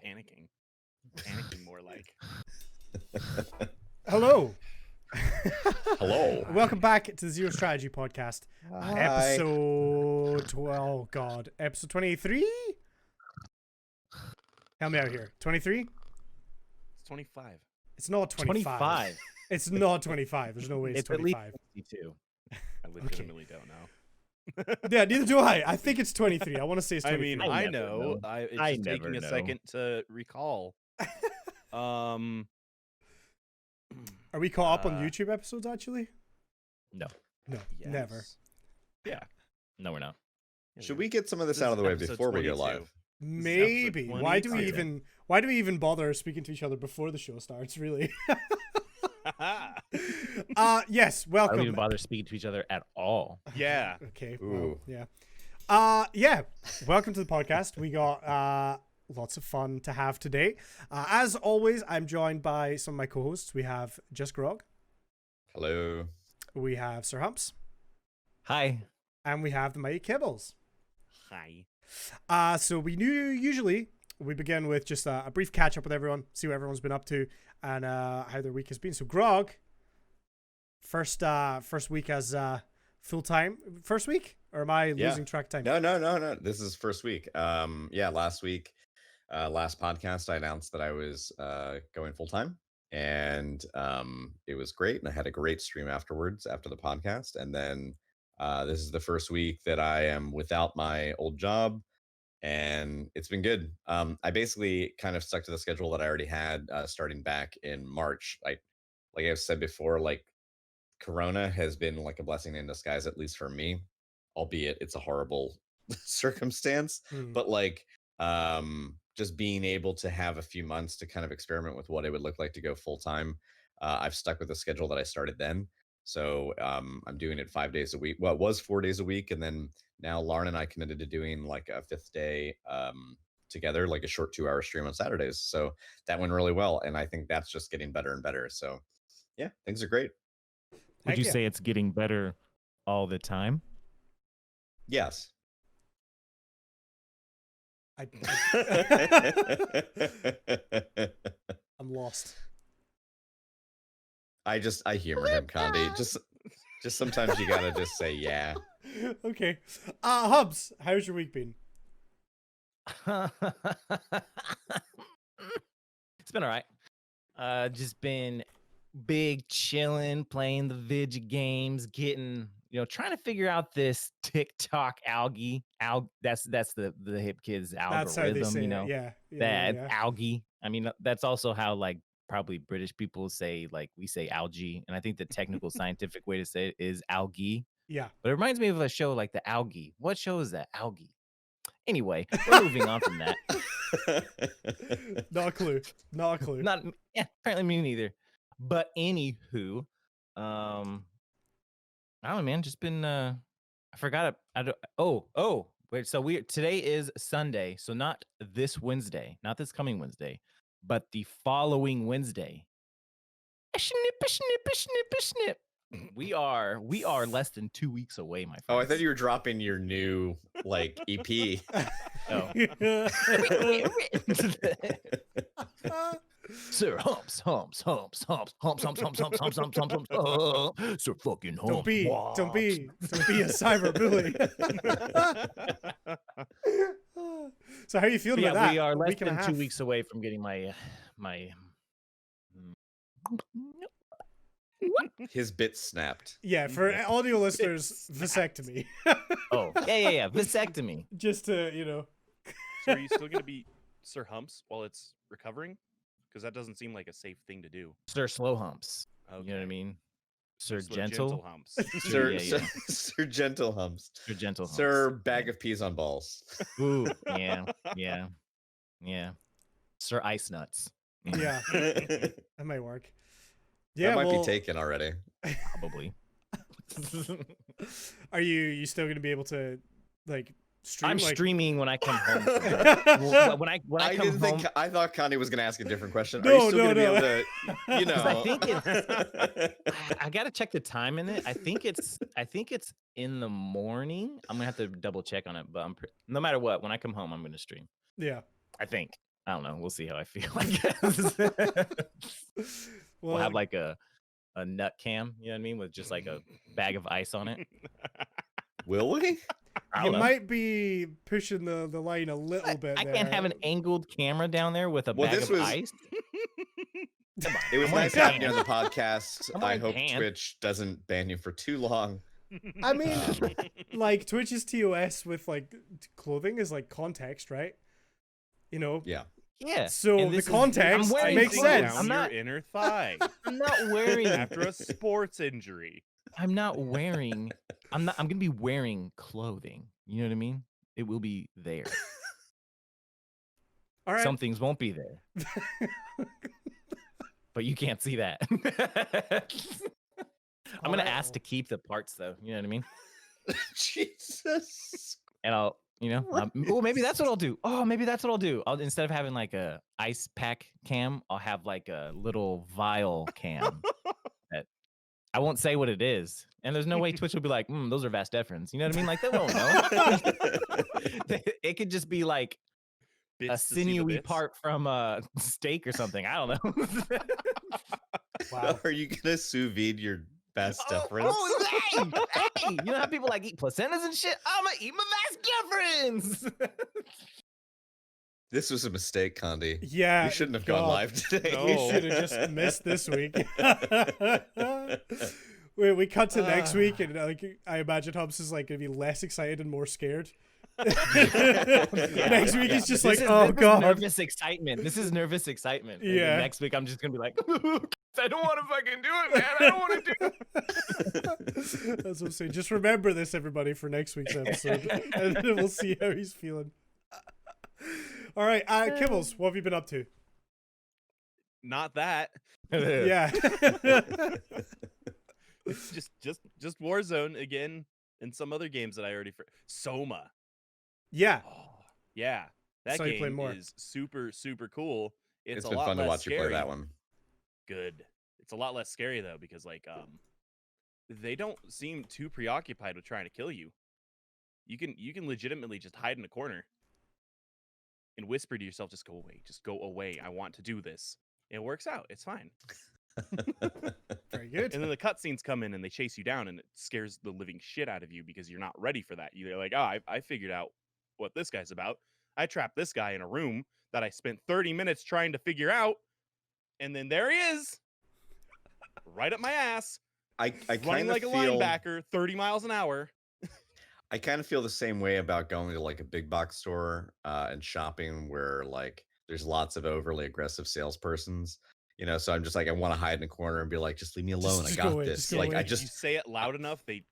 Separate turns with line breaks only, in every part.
panicking. Panicking more like.
Hello.
Hello.
Welcome back to the Zero Strategy Podcast.
Hi.
Episode 23? Help me out here. 23?
It's 25.
It's not 25. It's not 25. There's no way it's 25.
At least 52.
I legitimately don't know.
Yeah, neither do I. I think it's 23. I want to say it's 23.
I mean, I know. It's just taking a second to recall.
Are we caught up on YouTube episodes, actually?
No.
No,
Yes.
never.
Yeah.
No, we're not.
Should we get some of this out of the way before we go live?
Maybe.
episode
Why do we
22.
even bother speaking to each other before the show starts, really? Yes,
I don't
welcome.
even bother speaking to each other at all.
Yeah.
Okay.
Ooh.
Well, yeah. Welcome to the podcast. We got lots of fun to have today. As always, I'm joined by some of my co-hosts. We have Just Grog.
Hello.
We have Sir Humps.
Hi.
And we have the Mighty Kibbles.
Hi.
So usually we begin with just a brief catch up with everyone, see what everyone's been up to, and how their week has been. So Grog, first week as full time. First week, or am I losing track of time?
No. This is first week. Last week, last podcast, I announced that I was going full time, and it was great, and I had a great stream afterwards after the podcast, and then this is the first week that I am without my old job. And it's been good. I basically kind of stuck to the schedule that I already had starting back in March. Like I've said before, like Corona has been like a blessing in disguise, at least for me, albeit it's a horrible circumstance. But like just being able to have a few months to kind of experiment with what it would look like to go full time. I've stuck with the schedule that I started then. So I'm doing it 5 days a week. Well, it was 4 days a week. And then now Lauren and I committed to doing like a fifth day together, like a short 2-hour stream on Saturdays. So that went really well. And I think that's just getting better and better. So yeah, things are great.
Would you say it's getting better all the time?
Yes.
I'm lost.
I humor him, Condi. Just sometimes you gotta just say yeah.
Okay. Hubs, how's your week been?
It's been all right. Just been big chilling, playing the video games, getting, trying to figure out this TikTok algae. That's the hip kids algorithm,
That's how they say it. Yeah.
Algae. I mean, that's also how like probably British people say, like we say algae, and I think the technical scientific way to say it is algae.
Yeah.
But it reminds me of a show like the Algae. What show is that? Algae. Anyway, we're moving on from that.
Not a clue.
Apparently me neither. But anywho, I don't know, man. Just been I forgot it. Wait. So today is Sunday, so not this Wednesday, not this coming Wednesday, but the following Wednesday. Snip. We are less than 2 weeks away, my friend.
Oh, I thought you were dropping your new like EP.
Oh. Sir Humps. Sir fucking Humps.
Don't be a cyber bully. So how are you feeling about that?
We are less
Week and a
than 2
half.
weeks away from getting my
His bits snapped.
Yeah, for audio listeners, vasectomy.
Oh, yeah. Vasectomy.
Just to,
So are you still going to be Sir Humps while it's recovering? Because that doesn't seem like a safe thing to do.
Sir Slow Humps.
Okay.
You know what I mean? Sir
Slow,
Gentle.
Humps.
Sir,
Yeah.
Sir Gentle Humps.
Sir Gentle Humps.
Sir Bag of Peas on Balls.
Ooh, yeah. Sir Ice Nuts.
yeah, that might work. Yeah,
That might be taken already.
Probably.
Are you still going to be able to like stream?
I'm
like...
streaming when I come home. when I come home.
I thought Connie was going to ask a different question.
No,
Are you still going to be able to,
I think I got to check the time in it. I think it's in the morning. I'm gonna have to double check on it, but no matter what, when I come home, I'm gonna stream.
Yeah.
I think. I don't know. We'll see how I feel. I guess we'll have like a nut cam. You know what I mean, with just like a bag of ice on it.
Will we?
I
you
don't know.
might be pushing the line a little bit.
I
there.
can't have an angled camera down there with a
Well,
bag
this
of
was-
ice. Come on,
It was
I'm wearing
nice having you on
pants.
the podcast.
I'm
I
wearing
hope
pants.
Twitch doesn't ban you for too long.
I mean, like Twitch's TOS with like clothing is like context, right? You know.
Yeah.
Yeah.
So
and
the
this is-
context
I'm wearing
makes
Icing
sense.
down
I'm not.
your inner thigh
I'm not wearing.
after a sports injury.
I'm not wearing. I'm not. I'm gonna be wearing clothing. You know what I mean? It will be there.
All right.
Some things won't be there, but you can't see that. I'm gonna ask to keep the parts though. You know what I mean?
Jesus.
And I'll, well, maybe that's what I'll do. Oh, maybe that's what I'll do. I'll, instead of having like a ice pack cam, I'll have like a little vial cam. That I won't say what it is, and there's no way Twitch will be like, those are Vas Deferens. You know what I mean? Like they won't know. It could just be like
Bits
a
to see the
sinewy
bits.
part from a steak or something. I don't know.
Wow.
Are you gonna sous vide your best deference?
Oh, hey! You know how people like eat placentas and shit? I'm gonna eat my Vas Deferens.
This was a mistake, Condi.
Yeah.
We shouldn't have gone
God.
live today.
No.
We should have just missed this week. We cut to next week, and like I imagine Hubs is like gonna be less excited and more scared. Next week he's just like, oh god,
nervous excitement. This is nervous excitement. And then
Yeah.
next week I'm just gonna be like, I don't want to fucking do it, man. I don't want to do it.
That's what I'm saying. Just remember this, everybody, for next week's episode, and then we'll see how he's feeling. All right, Kibbles, what have you been up to?
Not that.
Yeah.
It's just Warzone again, and some other games that I already. Soma.
Yeah.
Oh, yeah, that
Saw you playing
game
more.
is super super cool.
It's
a
been
lot
fun to
less
watch you play
scary.
that one.
Good. It's a lot less scary though, because like they don't seem too preoccupied with trying to kill you. You can legitimately just hide in a corner and whisper to yourself, just go away. I want to do this. It works out. It's fine.
Very good.
And then the cutscenes come in and they chase you down, and it scares the living shit out of you because you're not ready for that. You're like, oh, I figured out what this guy's about. I trapped this guy in a room that I spent 30 minutes trying to figure out, and then there he is, right up my ass,
I
running
kind of
like a
feel
linebacker, 30 miles an hour.
I kind of feel the same way about going to like a big box store and shopping where like there's lots of overly aggressive salespersons. You know, so I'm just like, I want to hide in a corner and be like, just leave me alone.
just
I
go
got
away,
this.
just go
Like,
away.
I
If you
just,
say it loud enough, they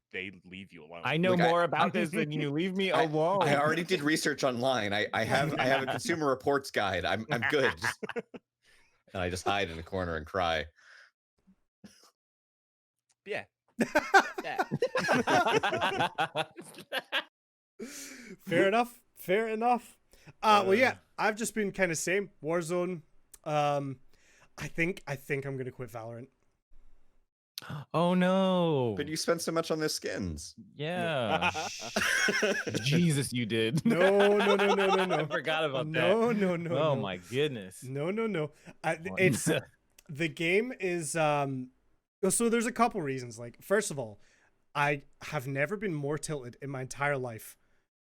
leave you alone.
I know
Look,
more about this than you. Leave me alone.
I already did research online. I have a consumer reports guide. I'm good. And I just hide in a corner and cry.
Yeah. Yeah.
Fair enough. Fair enough. Well, yeah, I've just been kind of same Warzone. I think I'm gonna quit Valorant.
Oh no!
But you spent so much on the skins.
Yeah. Jesus, you did.
No.
I forgot about that.
No.
Oh my goodness.
No. It's the game is so there's a couple reasons. Like, first of all, I have never been more tilted in my entire life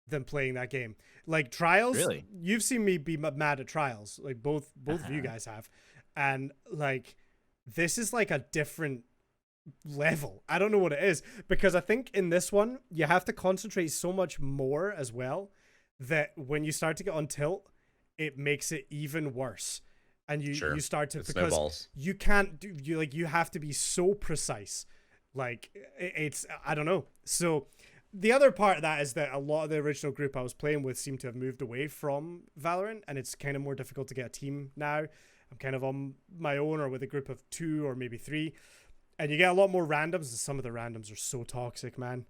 than playing that game. Like Trials,
Really?
You've seen me be mad at Trials. Like both of you guys have, and like this is like a different level. I don't know what it is, because I think in this one you have to concentrate so much more as well that when you start to get on tilt, it makes it even worse. And you start to,
It
because
snowballs.
you can't do, you have to be so precise. Like it's, I don't know. So the other part of that is that a lot of the original group I was playing with seem to have moved away from Valorant, and it's kind of more difficult to get a team now. I'm kind of on my own or with a group of 2 or maybe 3, and you get a lot more randoms, and some of the randoms are so toxic, man.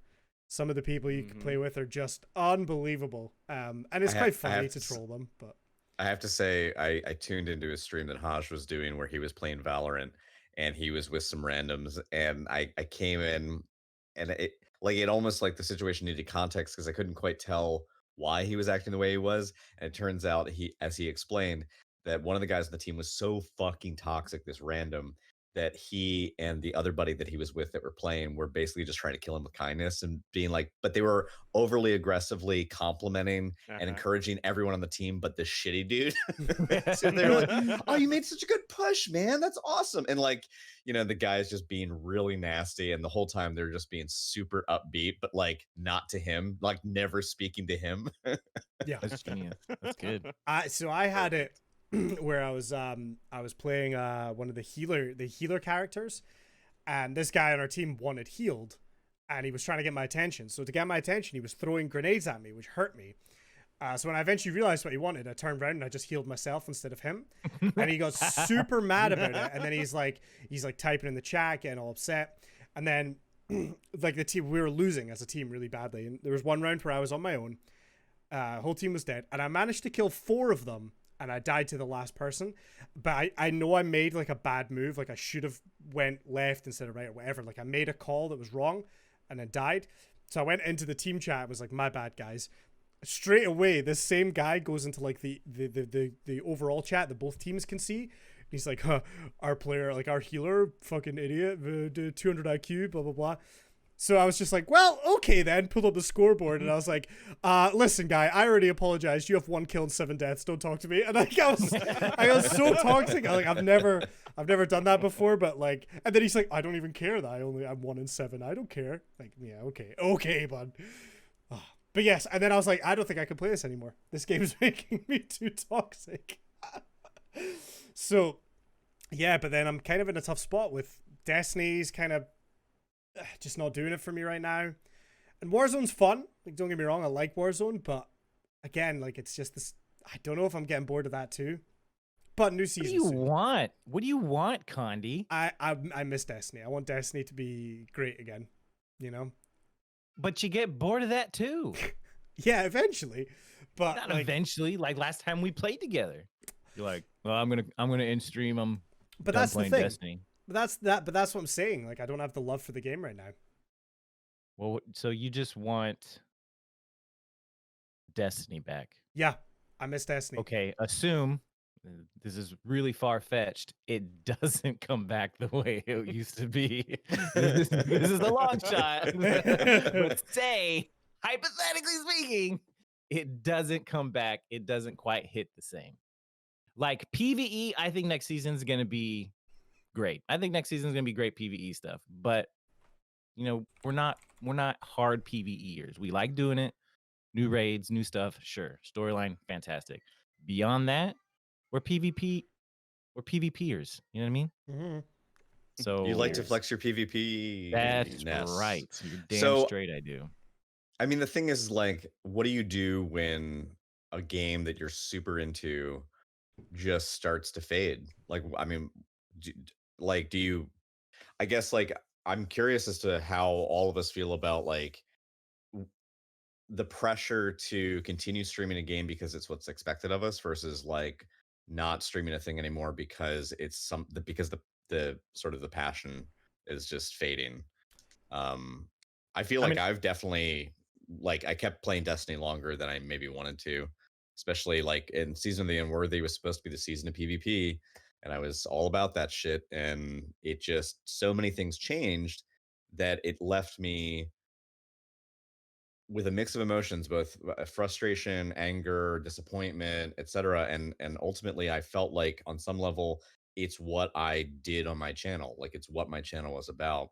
Some of the people you can play with are just unbelievable, and it's quite funny to troll them. But
I have to say, I tuned into a stream that Haj was doing where he was playing Valorant, and he was with some randoms, and I came in, and it almost like the situation needed context because I couldn't quite tell why he was acting the way he was. And it turns out as he explained, that one of the guys on the team was so fucking toxic, this random, that he and the other buddy that he was with that were playing were basically just trying to kill him with kindness and being like, but they were overly aggressively complimenting and encouraging everyone on the team, but the shitty dude. So they're like, oh, you made such a good push, man. That's awesome. And like, you know, the guy's just being really nasty. And the whole time they're just being super upbeat, but like not to him, like never speaking to him.
Yeah.
That's genius. That's good.
So I had it where I was playing one of the healer characters, and this guy on our team wanted healed, and he was trying to get my attention. So to get my attention, he was throwing grenades at me, which hurt me. So when I eventually realized what he wanted, I turned around and I just healed myself instead of him. And he got super mad about it. And then he's like typing in the chat, getting all upset. And then like the team, we were losing as a team really badly. And there was one round where I was on my own. Whole team was dead, and I managed to kill 4 of them, and I died to the last person. But I know I made like a bad move. Like I should have went left instead of right or whatever. Like I made a call that was wrong and then died. So I went into the team chat. It was like, my bad, guys. Straight away, this same guy goes into like the overall chat that both teams can see. He's like, our player, like our healer, fucking idiot, 200 IQ, blah, blah, blah. So I was just like, well, okay then, pulled up the scoreboard, and I was like, listen, guy, I already apologized. You have 1 kill and 7 deaths. Don't talk to me. And like, I was so toxic. Like, I've never done that before, but like, and then he's like, I don't even care that I'm 1 in 7. I don't care. Like, yeah, okay, bud. But yes, and then I was like, I don't think I can play this anymore. This game is making me too toxic. So, yeah, but then I'm kind of in a tough spot with Destiny's kind of just not doing it for me right now. And Warzone's fun. Like, don't get me wrong, I like Warzone, but again, like, it's just this. I don't know if I'm getting bored of that too. But new season.
What do you want? What do you want, Condi?
I miss Destiny. I want Destiny to be great again. You know. But
you get bored of that too.
Yeah, eventually. But
not like, eventually. Like last time we played together, you're like, "Well, I'm gonna in stream. I'm
but
done
that's
playing
the thing.
Destiny."
But that's what I'm saying. Like, I don't have the love for the game right now.
Well, so you just want Destiny back?
Yeah, I miss Destiny.
Okay, assume this is really far fetched. It doesn't come back the way it used to be. This is a long shot. But say, hypothetically speaking, it doesn't come back. It doesn't quite hit the same. Like PvE, I think next season's going to be great. I think next season's going to be great PvE stuff. But, you know, we're not hard PvEers. We like doing it. New raids, new stuff, sure. Storyline, fantastic. Beyond that, we're PvPers. You know what I mean?
Mm-hmm.
So you like to flex your PvP.
That's right. You're damn straight I do.
I mean, the thing is, like, what do you do when a game that you're super into just starts to fade? Like, I mean, do you? I guess, like, I'm curious as to how all of us feel about like the pressure to continue streaming a game because it's what's expected of us versus like not streaming a thing anymore because it's because the sort of the passion is just fading. I feel like I've definitely, like, I kept playing Destiny longer than I maybe wanted to, especially like in Season of the Unworthy was supposed to be the season of PvP, and I was all about that shit, and it just, so many things changed that it left me with a mix of emotions, both frustration, anger, disappointment, etc. And ultimately, I felt like on some level, it's what I did on my channel. Like, it's what my channel was about.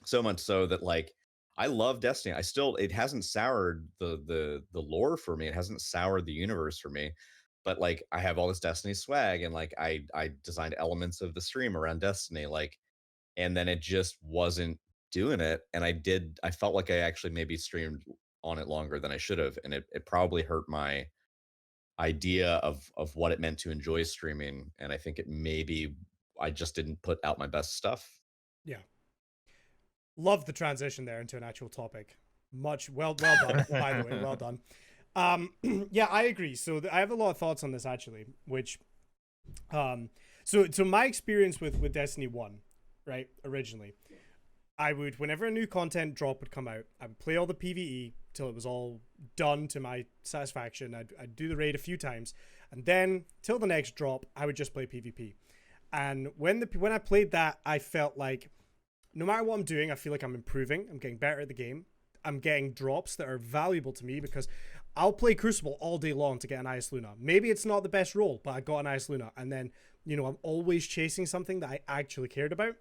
So much so that, like, I love Destiny. It hasn't soured the lore for me. It hasn't soured the universe for me. But like, I have all this Destiny swag, and like, I designed elements of the stream around Destiny, like, and then it just wasn't doing it. And I felt like I actually maybe streamed on it longer than I should have, and it probably hurt my idea of what it meant to enjoy streaming. And I think it maybe I just didn't put out my best stuff.
Yeah. Love the transition there into an actual topic. Well done, by the way, well done. Yeah, I agree. So I have a lot of thoughts on this actually, which so my experience with Destiny 1, right, originally, I would, whenever a new content drop would come out, I would play all the PvE, till it was all done to my satisfaction. I'd do the raid a few times, and then till the next drop, I would just play PvP. And when I played that, I felt like no matter what I'm doing, I feel like I'm improving. I'm getting better at the game. I'm getting drops that are valuable to me because I'll play Crucible all day long to get an Ice Luna. Maybe it's not the best role, but I got an Ice Luna. And then, I'm always chasing something that I actually cared about.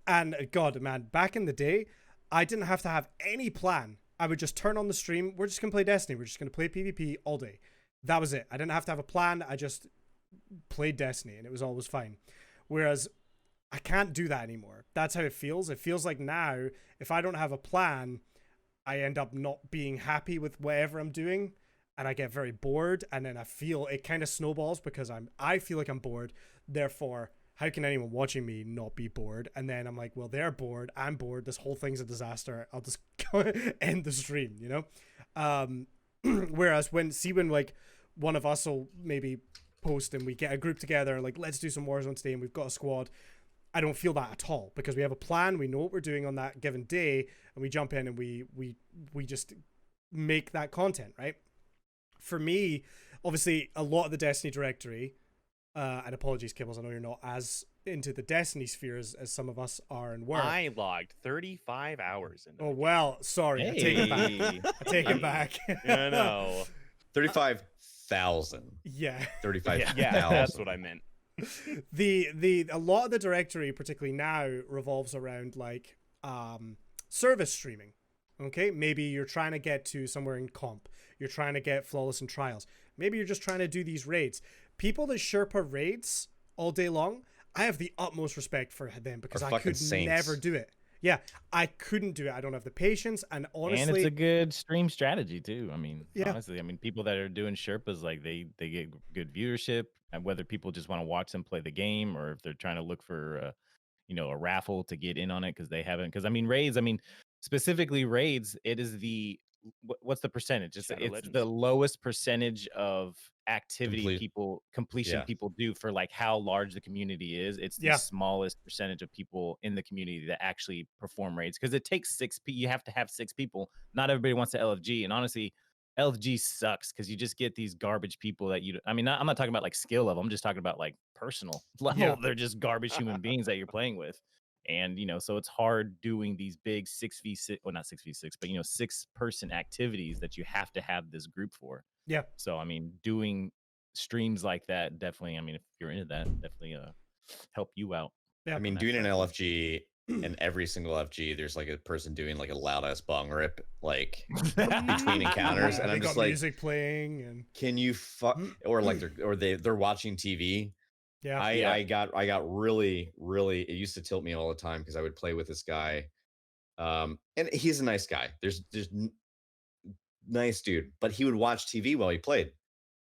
And God, man, back in the day, I didn't have to have any plan. I would just turn on the stream. We're just going to play Destiny. We're just going to play PvP all day. That was it. I didn't have to have a plan. I just played Destiny and it was always fine. Whereas I can't do that anymore. That's how it feels. It feels like now, if I don't have a plan, I end up not being happy with whatever I'm doing, and I get very bored, and then I feel it kind of snowballs because I feel like I'm bored. Therefore, how can anyone watching me not be bored? And then I'm like, well, they're bored. I'm bored. This whole thing's a disaster. I'll just end the stream, Whereas when like one of us will maybe post and we get a group together, like, let's do some Warzone today, and we've got a squad. I don't feel that at all because we have a plan. We know what we're doing on that given day, and we jump in and we just make that content, right? For me, obviously, a lot of the Destiny directory, and apologies, Kibbles, I know you're not as into the Destiny sphere as some of us are and were.
I logged 35 hours in.
Oh, well, sorry. I take it back. I take it back.
I know.
35,000.
Yeah.
35,000.
Yeah, that's what I meant.
A lot of the directory, particularly now, revolves around like service streaming. Okay, maybe you're trying to get to somewhere in comp. You're trying to get flawless in trials. Maybe you're just trying to do these raids. People that Sherpa raids all day long, I have the utmost respect for them because I could never do it. Yeah, I couldn't do it. I don't have the patience, and honestly,
and it's a good stream strategy too. I mean, honestly, people that are doing Sherpas, like they get good viewership, and whether people just want to watch them play the game or if they're trying to look for a raffle to get in on it because they haven't. Because raids, specifically raids, it is what's the percentage? It's the lowest percentage of activity completion people do for like how large the community is. It's the smallest percentage of people in the community that actually perform raids because it takes you have to have 6 people. Not everybody wants to LFG, and honestly, LFG sucks because you just get these garbage people that I'm not talking about like skill level. I'm just talking about like personal level. Yeah. They're just garbage human beings that you're playing with. And, so it's hard doing these big 6v6, well, not 6v6, but, 6-person activities that you have to have this group for.
Yeah.
So, doing streams like that, definitely, if you're into that, definitely help you out.
Yeah. Doing an LFG and every single FG, there's like a person doing like a loud ass bong rip, like between encounters. And I'm just like,
music playing and
can you or like they're watching TV. Yeah, I got really, it used to tilt me all the time because I would play with this guy, and he's a nice guy. There's nice dude, but he would watch TV while he played,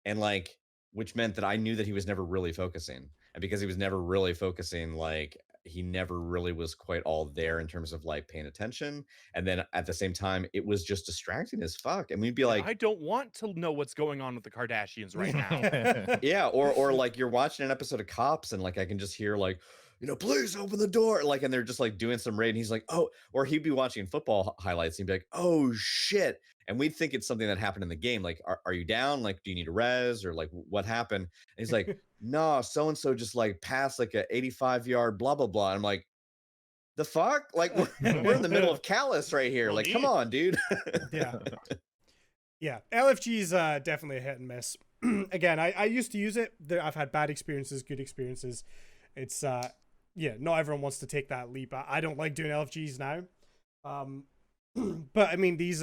and like, which meant that I knew that he was never really focusing, and because he was never really focusing, like he never really was quite all there in terms of like paying attention. And then at the same time, it was just distracting as fuck. And we'd be like,
I don't want to know what's going on with the Kardashians right now.
Yeah. Or like you're watching an episode of Cops and like I can just hear like, please open the door. Like, and they're just like doing some raid. And he's like, oh, or he'd be watching football highlights. And he'd be like, oh shit. And we'd think it's something that happened in the game. Like, are you down? Like, do you need a res or like what happened? And he's like, no, so-and-so just like passed like a 85-yard blah, blah, blah. And I'm like, the fuck? Like we're in the middle of Callus right here. Like, come on, dude.
Yeah. LFG is definitely a hit and miss. Again, I used to use it. I've had bad experiences, good experiences. It's not everyone wants to take that leap. I don't like doing LFGs now. But these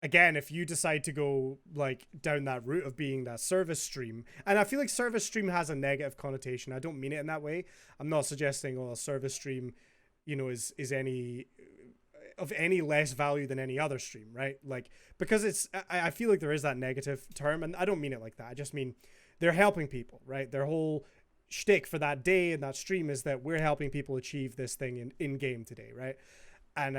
again, if you decide to go like down that route of being that service stream, and I feel like service stream has a negative connotation. I don't mean it in that way. I'm not suggesting a service stream, is any of any less value than any other stream, right? Like, because I feel like there is that negative term, and I don't mean it like that. I just mean they're helping people, right? Their whole shtick for that day and that stream is that we're helping people achieve this thing in game today, right? And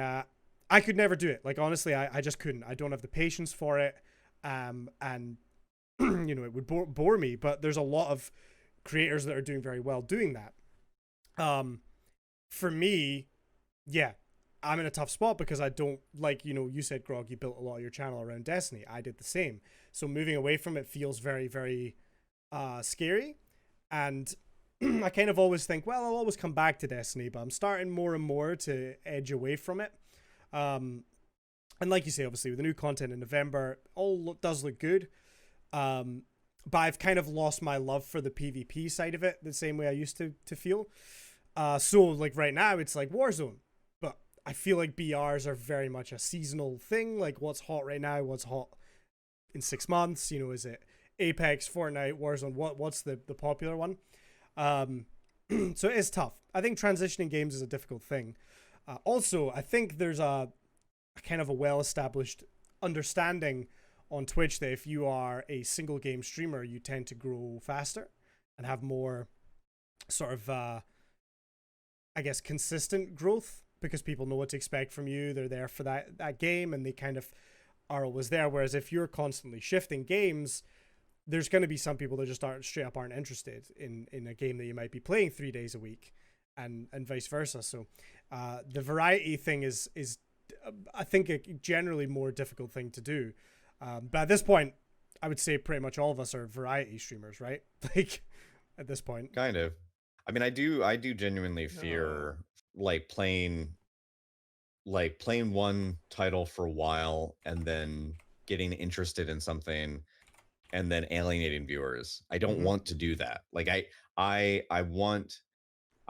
I could never do it. Like, honestly, I just couldn't. I don't have the patience for it. And it would bore me, but there's a lot of creators that are doing very well doing that. For me, yeah, I'm in a tough spot because I don't like, you said, Grog, you built a lot of your channel around Destiny. I did the same. So moving away from it feels very, very scary. And I kind of always think, well, I'll always come back to Destiny, but I'm starting more and more to edge away from it. And like you say, obviously, with the new content in November, all does look good. But I've kind of lost my love for the PvP side of it the same way I used to feel. So like right now, it's like Warzone. But I feel like BRs are very much a seasonal thing. Like what's hot right now, what's hot in 6 months, is it Apex, Fortnite, Warzone? What's the popular one? So it is tough. I think transitioning games is a difficult thing. Also, I think there's a kind of a well-established understanding on Twitch that if you are a single game streamer, you tend to grow faster and have more sort of, I guess, consistent growth because people know what to expect from you. They're there for that game and they kind of are always there. Whereas if you're constantly shifting games, there's going to be some people that just straight up aren't interested in a game that you might be playing 3 days a week and vice versa. So the variety thing is I think a generally more difficult thing to do. But at this point, I would say pretty much all of us are variety streamers, right? Like at this point.
Kind of. I mean, I do genuinely fear playing one title for a while and then getting interested in something and then alienating viewers. I don't want to do that. Like I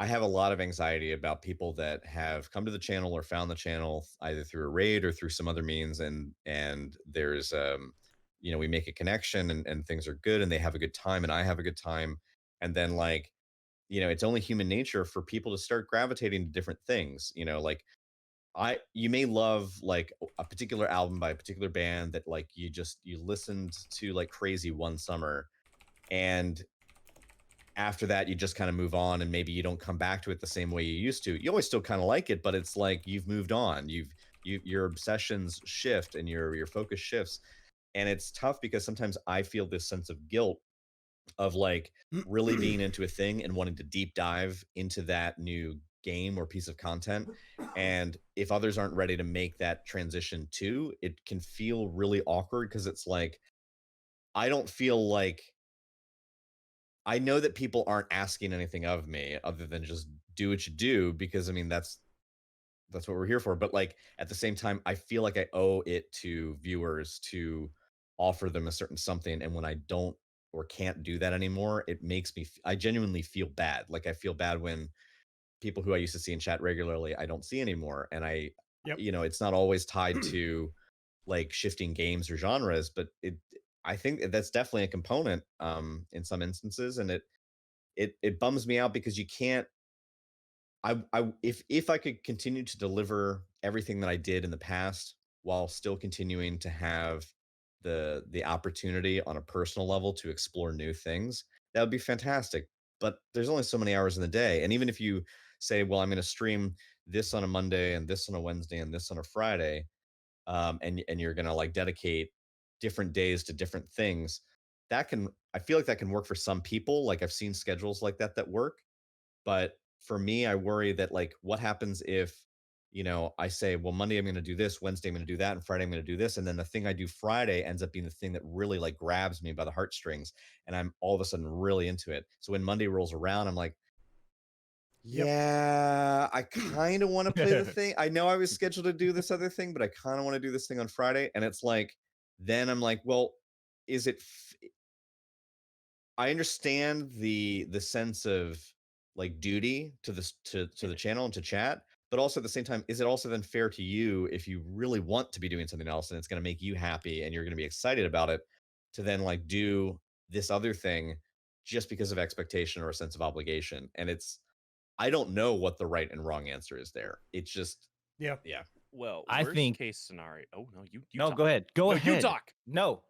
have a lot of anxiety about people that have come to the channel or found the channel either through a raid or through some other means, and there's we make a connection and things are good and they have a good time and I have a good time, and then it's only human nature for people to start gravitating to different things. You may love like a particular album by a particular band that like you listened to like crazy one summer, and after that you just kind of move on and maybe you don't come back to it the same way you used to. You always still kind of like it, but it's like you've moved on. Your obsessions shift and your focus shifts. And it's tough because sometimes I feel this sense of guilt of like really being into a thing and wanting to deep dive into that new game or piece of content. And if others aren't ready to make that transition too, it can feel really awkward because it's like, I don't feel like, I know that people aren't asking anything of me other than just do what you do, because I mean, that's what we're here for. But like at the same time, I feel like I owe it to viewers to offer them a certain something. And when I don't or can't do that anymore, it makes me, I genuinely feel bad. Like I feel bad when people who I used to see in chat regularly, I don't see anymore. And it's not always tied to like shifting games or genres, but I think that's definitely a component in some instances. And it bums me out because you can't, if I could continue to deliver everything that I did in the past while still continuing to have the opportunity on a personal level to explore new things, that would be fantastic. But there's only so many hours in the day. And even if you say, well, I'm going to stream this on a Monday and this on a Wednesday and this on a Friday, and you're going to like dedicate different days to different things, I feel like that can work for some people. Like I've seen schedules like that work. But for me, I worry that like what happens if, I say, well, Monday I'm going to do this, Wednesday I'm going to do that, and Friday I'm going to do this, and then the thing I do Friday ends up being the thing that really like grabs me by the heartstrings, and I'm all of a sudden really into it. So when Monday rolls around, I'm like, yeah, I kind of want to play the thing. I know I was scheduled to do this other thing, but I kind of want to do this thing on Friday. And it's like, then I'm like, well, is it I understand the sense of like duty to this to the channel and to chat, but also at the same time, is it also then fair to you if you really want to be doing something else and it's going to make you happy and you're going to be excited about it, to then like do this other thing just because of expectation or a sense of obligation? And I don't know what the right and wrong answer is there. It's just
Yeah.
Well,
I
worst
think-
case scenario. Oh no, you
No,
talk.
go ahead. Go
No,
ahead.
you talk.
No.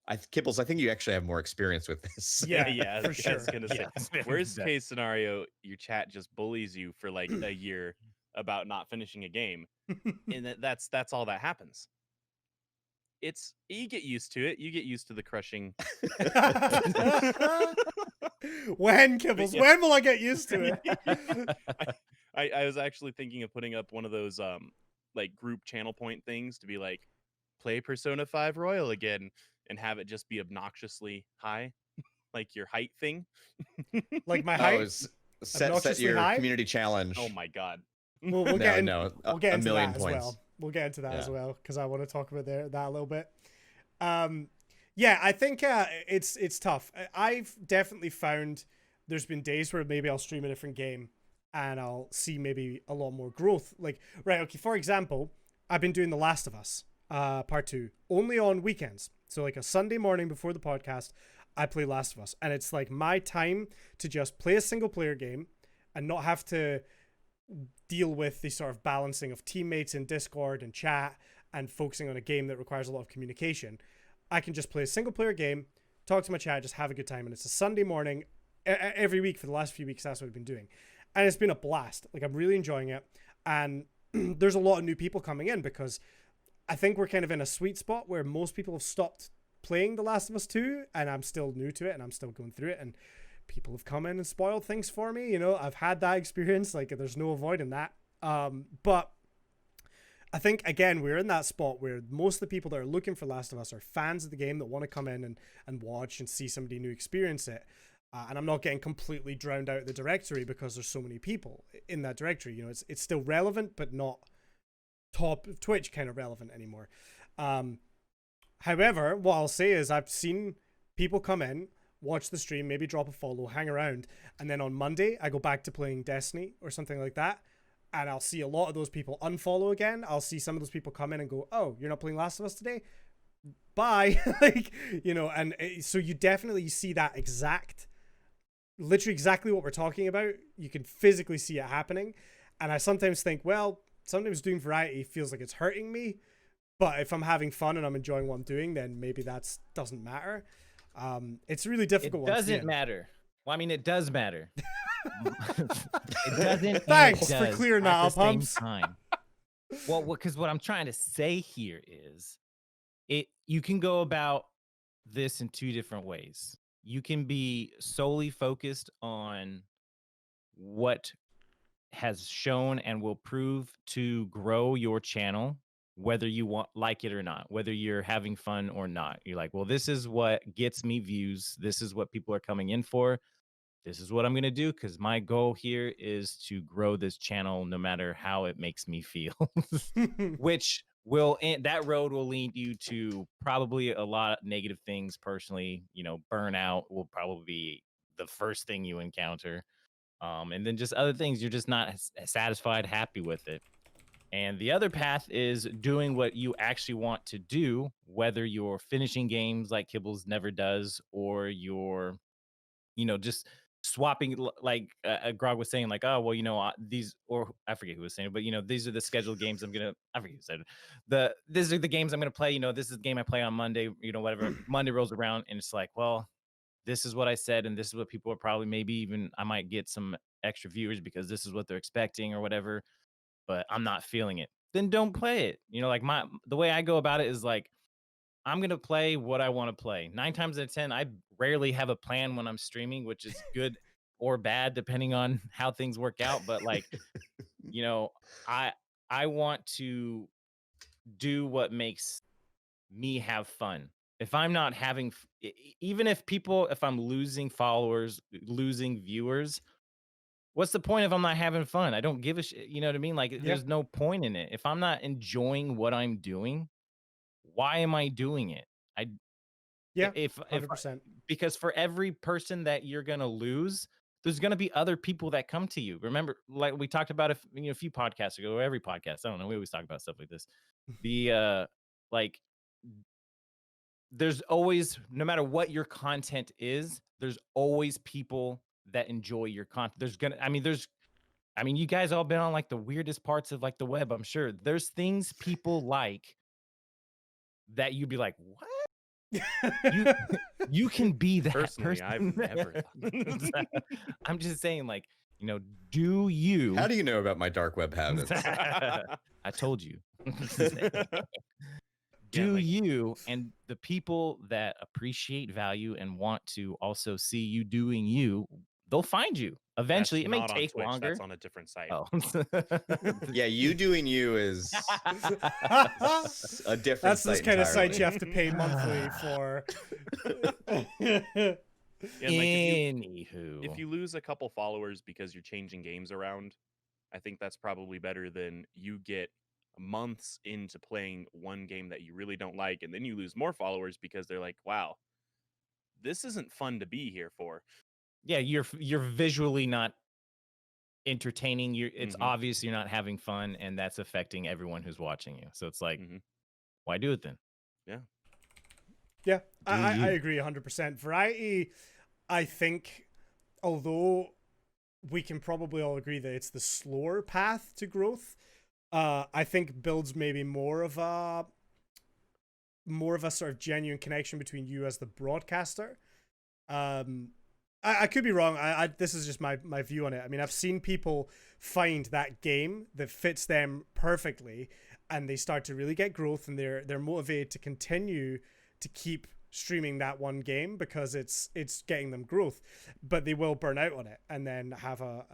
Kibbles, I think you actually have more experience with this.
Yeah,
yeah,
for
I
sure.
was gonna say, worst case scenario, your chat just bullies you for like a year about not finishing a game, and that's all that happens. You get used to it. You get used to the crushing.
When, Kibbles?
Yeah.
When will I get used to it?
I was actually thinking of putting up one of those like group channel point things to be like, play Persona 5 Royal again, and have it just be obnoxiously high, like your height thing.
Like my
Oh,
height,
it's set
obnoxiously
your
high.
community challenge.
Oh my god.
We'll
No,
get
no,
we'll get
a
into
million
that as
points.
well. We'll get into that as
Yeah.
well because I want to talk about that a little bit. Yeah, I think it's tough. I've definitely found there's been days where maybe I'll stream a different game and I'll see maybe a lot more growth. Like, right, okay, for example, I've been doing The Last of Us, part 2, only on weekends. So like a Sunday morning before the podcast, I play Last of Us, and it's like my time to just play a single player game and not have to deal with the sort of balancing of teammates in Discord and chat and focusing on a game that requires a lot of communication. I can just play a single player game, talk to my chat, just have a good time. And it's a Sunday morning every week for the last few weeks. That's what I've been doing. And it's been a blast. Like, I'm really enjoying it. And there's a lot of new people coming in because I think we're kind of in a sweet spot where most people have stopped playing The Last of Us 2, and I'm still new to it and I'm still going through it. And people have come in and spoiled things for me. You know, I've had that experience. Like, there's no avoiding that. But I think, again, we're in that spot where most of the people that are looking for Last of Us are fans of the game that want to come in and watch and see somebody new experience it. And I'm not getting completely drowned out of the directory because there's so many people in that directory. You know, it's still relevant, but not top of Twitch kind of relevant anymore. However, what I'll say is I've seen people come in, watch the stream, maybe drop a follow, hang around, and then on Monday I go back to playing Destiny or something like that, and I'll see a lot of those people unfollow again. I'll see some of those people come in and go, "Oh, you're not playing Last of Us today? Bye." Like, you know, and so you definitely see that literally exactly what we're talking about. You can physically see it happening, and I sometimes think, well, sometimes doing variety feels like it's hurting me, but if I'm having fun and I'm enjoying what I'm doing, then maybe that doesn't matter. It's really difficult.
It doesn't matter. Well, I mean, it does matter. It doesn't.
Thanks
it
for
does
clearing
at
that
the
up,
same
Humps.
time. Well, because what I'm trying to say here is, you can go about this in two different ways. You can be solely focused on what has shown and will prove to grow your channel, whether you like it or not, whether you're having fun or not. You're like, well, this is what gets me views. This is what people are coming in for. This is what I'm going to do because my goal here is to grow this channel no matter how it makes me feel. Which that road will lead you to probably a lot of negative things personally. You know, burnout will probably be the first thing you encounter. And then just other things, you're just not satisfied, happy with it. And the other path is doing what you actually want to do, whether you're finishing games like Kibbles never does, or you're, just swapping, like Grog was saying, like, oh, well, these, or I forget who was saying it, but, these are the scheduled games I forget who said it. These are the games I'm going to play, this is the game I play on Monday, whatever. Monday rolls around and it's like, well, this is what I said, and this is what people are probably, maybe even I might get some extra viewers because this is what they're expecting or whatever, but I'm not feeling it. Then don't play it. Like the way I go about it is like, I'm going to play what I want to play. 9 times out of 10, I rarely have a plan when I'm streaming, which is good or bad depending on how things work out, but like, I want to do what makes me have fun. If I'm not having, even if I'm losing followers, losing viewers, what's the point if I'm not having fun? I don't give a shit. You know what I mean? Like, there's no point in it. If I'm not enjoying what I'm doing, why am I doing it? If
100%.
Because for every person that you're gonna lose, there's gonna be other people that come to you. Remember, like we talked about a few podcasts ago, or every podcast. I don't know. We always talk about stuff like this. Like, there's always, no matter what your content is, there's always people that enjoy your content. You guys all been on like the weirdest parts of like the web. I'm sure there's things people like that you'd be like, what? You can be that
Personally,
person.
I've never
I'm just saying, like, do you?
How do you know about my dark web habits?
I told you. Do you, and the people that appreciate value and want to also see you doing you, they'll find you
That's
eventually. It may
not on
take
Twitch.
longer.
That's on a different site.
Oh.
Yeah, you doing you is a different
That's
site
this kind of site you
entirely.
have to pay monthly for.
And like if
Anywho,
you lose a couple followers because you're changing games around, I think that's probably better than you get months into playing one game that you really don't like, and then you lose more followers because they're like, "Wow, this isn't fun to be here for."
yeah, you're visually not entertaining. It's
Mhm.
obvious you're not having fun, and that's affecting everyone who's watching you. So it's like,
Mhm.
why do it then?
Yeah.
Yeah,
Do
I
you?
agree 100%. Variety, I think, although we can probably all agree that it's the slower path to growth, I think builds maybe more of a sort of genuine connection between you as the broadcaster. I could be wrong. This is just my view on it. I mean, I've seen people find that game that fits them perfectly, and they start to really get growth, and they're motivated to continue to keep streaming that one game because it's getting them growth. But they will burn out on it and then have a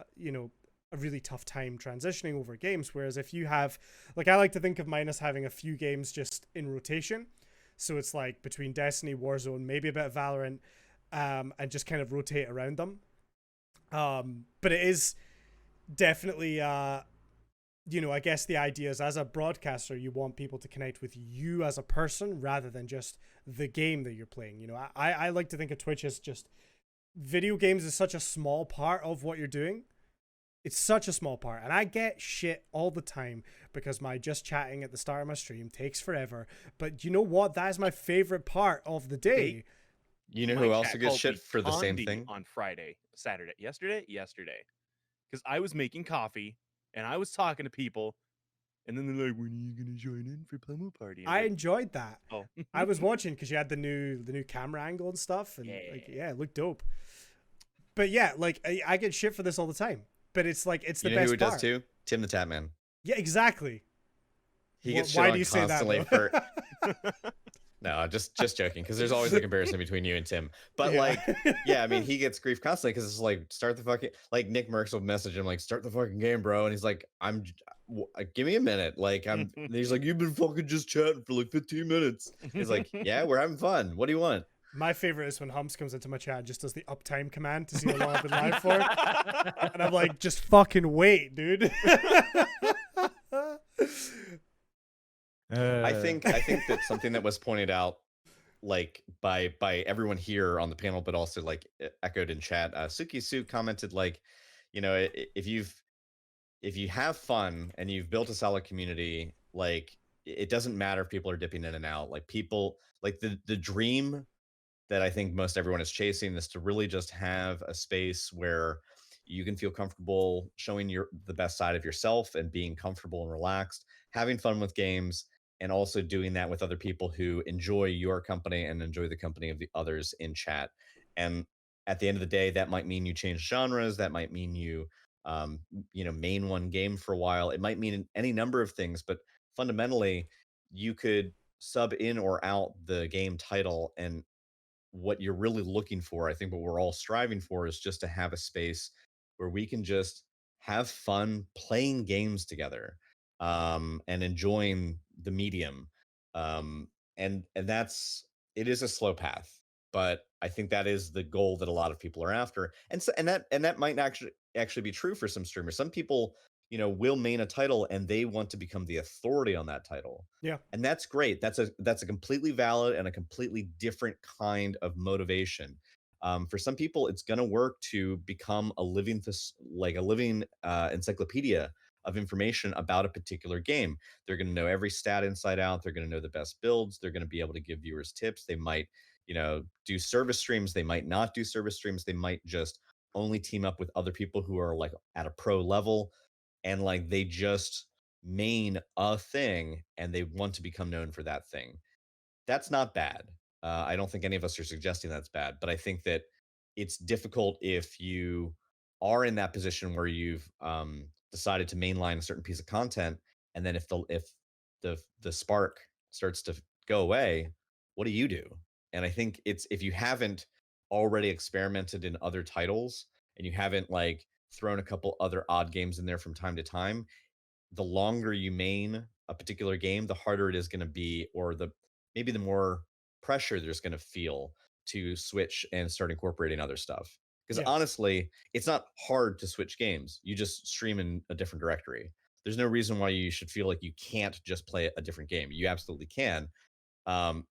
really tough time transitioning over games. Whereas if you have, like, I like to think of mine as having a few games just in rotation. So it's like between Destiny, Warzone, maybe a bit of Valorant, and just kind of rotate around them. But it is definitely, I guess the idea is as a broadcaster, you want people to connect with you as a person rather than just the game that you're playing. I like to think of Twitch as just video games is such a small part of what you're doing. It's such a small part, and I get shit all the time because my just chatting at the start of my stream takes forever. But you know what? That is my favorite part of the day.
You know
My
who
chat
also gets
called
shit
me
for the same
Condi
thing?
on yesterday, because I was making coffee and I was talking to people, and then they're like, "When are you gonna join in for Pummel Party?" And
I
like,
enjoyed that.
"Oh,
I was watching because you had the new camera angle and stuff, and
yeah."
it looked dope. But yeah, like I get shit for this all the time. But it's like it's the
You know who
best
it does
part.
too? Tim the Tatman.
Yeah, exactly.
He gets shit
Why do
on
you say that
constantly
though?
for no, just joking. Because there's always a comparison between you and Tim. But
Yeah.
like, yeah, I mean, he gets grief constantly because it's like start the fucking like Nick Merckx will message him like start the fucking game, bro, and he's like, give me a minute. Like and he's like, you've been fucking just chatting for like 15 minutes. He's like, yeah, we're having fun. What do you want?
My favorite is when Humps comes into my chat and just does the uptime command to see how long I've been live for. And I'm like, just fucking wait, dude.
I think that something that was pointed out like by everyone here on the panel, but also like echoed in chat. Suki Su commented like, if you have fun and you've built a solid community, like it doesn't matter if people are dipping in and out. Like people like the dream that I think most everyone is chasing is to really just have a space where you can feel comfortable showing the best side of yourself and being comfortable and relaxed, having fun with games, and also doing that with other people who enjoy your company and enjoy the company of the others in chat. And at the end of the day, that might mean you change genres. That might mean um, main one game for a while. It might mean any number of things, but fundamentally, you could sub in or out the game title and what you're really looking for, I think what we're all striving for is just to have a space where we can just have fun playing games together and enjoying the medium. And that's it is a slow path, but I think that is the goal that a lot of people are after. And so and that might actually be true for some streamers. Some people, will main a title and they want to become the authority on that title,
Yeah.
and that's great. That's a completely valid and a completely different kind of motivation. For some people, it's going to work to become a living encyclopedia of information about a particular game. They're going to know every stat inside out. They're going to know the best builds. They're going to be able to give viewers tips. They might, do service streams. They might not do service streams. They might just only team up with other people who are like at a pro level, and like they just main a thing and they want to become known for that thing. That's not bad. I don't think any of us are suggesting that's bad, but I think that it's difficult if you are in that position where you've decided to mainline a certain piece of content, and then if the spark starts to go away, what do? And I think it's if you haven't already experimented in other titles and you haven't like thrown a couple other odd games in there from time to time, the longer you main a particular game, the harder it is going to be, or maybe the more pressure there's going to feel to switch and start incorporating other stuff. Because
Yeah.
honestly, it's not hard to switch games. You just stream in a different directory. There's no reason why you should feel like you can't just play a different game. You absolutely can.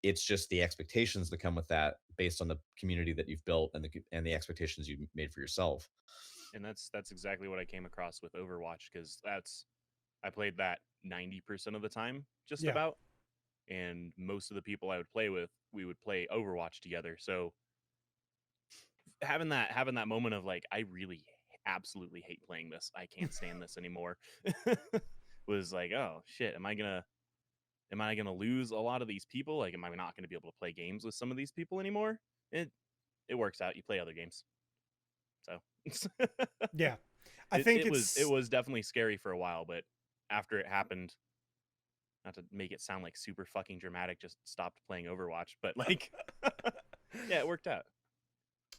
It's just the expectations that come with that, based on the community that you've built and the expectations you made for yourself.
And that's exactly what I came across with Overwatch, because I played that 90% of the time, just
Yeah.
about. And most of the people I would play with, we would play Overwatch together. So having that moment of like, I really absolutely hate playing this, I can't stand this anymore, was like, oh shit, am I gonna lose a lot of these people? Like, am I not gonna be able to play games with some of these people anymore? It works out. You play other games. So
Yeah. I think
it was definitely scary for a while, but after it happened, not to make it sound like super fucking dramatic, just stopped playing Overwatch, but like yeah, it worked out.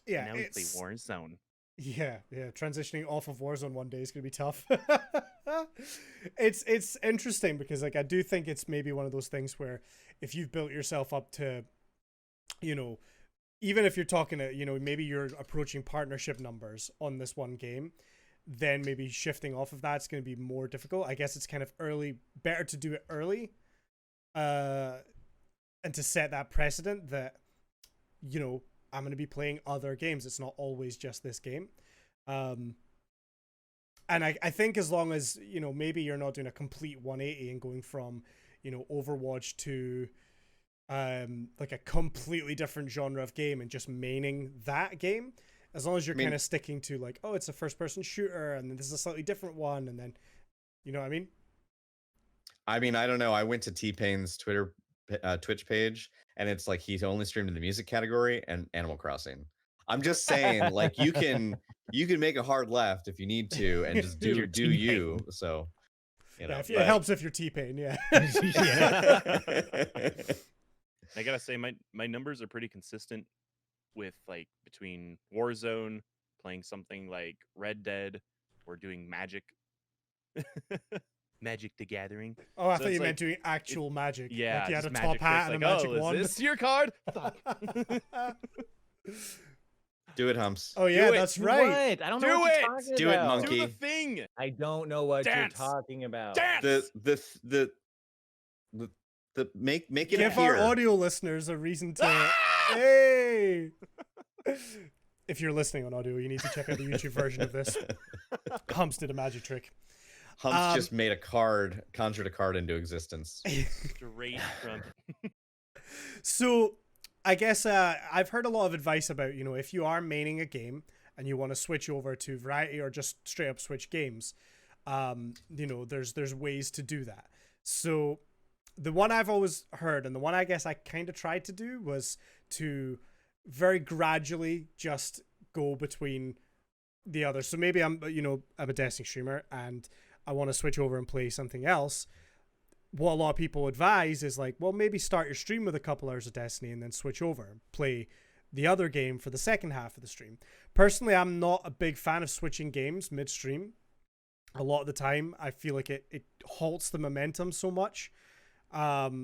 yeah,
Now we play Warzone.
Yeah, transitioning off of Warzone one day is gonna be tough. It's interesting because like I do think it's maybe one of those things where if you've built yourself up to, you know, even if you're talking to, you know, maybe you're approaching partnership numbers on this one game, then maybe shifting off of that's going to be more difficult. I guess it's kind of better to do it early, and to set that precedent that, you know, I'm going to be playing other games. It's not always just this game. And I think as long as, you know, maybe you're not doing a complete 180 and going from, you know, Overwatch to like a completely different genre of game and just maining that game, as long as you're kind of sticking to like, oh, it's a first person shooter and this is a slightly different one, and then, you know what I mean?
I don't know. I went to T-Pain's Twitch page, and it's like he's only streamed in the music category and Animal Crossing. I'm just saying, like, you can make a hard left if you need to, and just do you. So, you know,
yeah, it helps if you're T-Pain, yeah.
I gotta say, my numbers are pretty consistent with like between Warzone, playing something like Red Dead, or doing Magic. Magic the Gathering.
Oh, I thought you meant doing actual Magic.
Yeah,
like you had a
magic
top hat and a magic wand.
Is this your card? Fuck.
Do it, Humps.
Oh yeah,
Do it.
that's right.
What? I don't know what you're talking
Do it,
about.
monkey.
Do the thing.
I don't know what
Dance.
you're talking about.
Dance.
Make it
Give
appear.
our audio listeners a reason to
Ah!
hey. If you're listening on audio, you need to check out the YouTube version of this. Humps did a magic trick.
Humps just made conjured a card into existence.
Straight from.
So, I guess I've heard a lot of advice about, you know, if you are maining a game and you want to switch over to variety or just straight up switch games, you know, there's ways to do that. So, the one I've always heard, and the one I guess I kind of tried to do, was to very gradually just go between the others. So maybe I'm a Destiny streamer and I want to switch over and play something else. What a lot of people advise is like, well, maybe start your stream with a couple hours of Destiny and then switch over and play the other game for the second half of the stream. Personally, I'm not a big fan of switching games midstream. A lot of the time, I feel like it halts the momentum so much that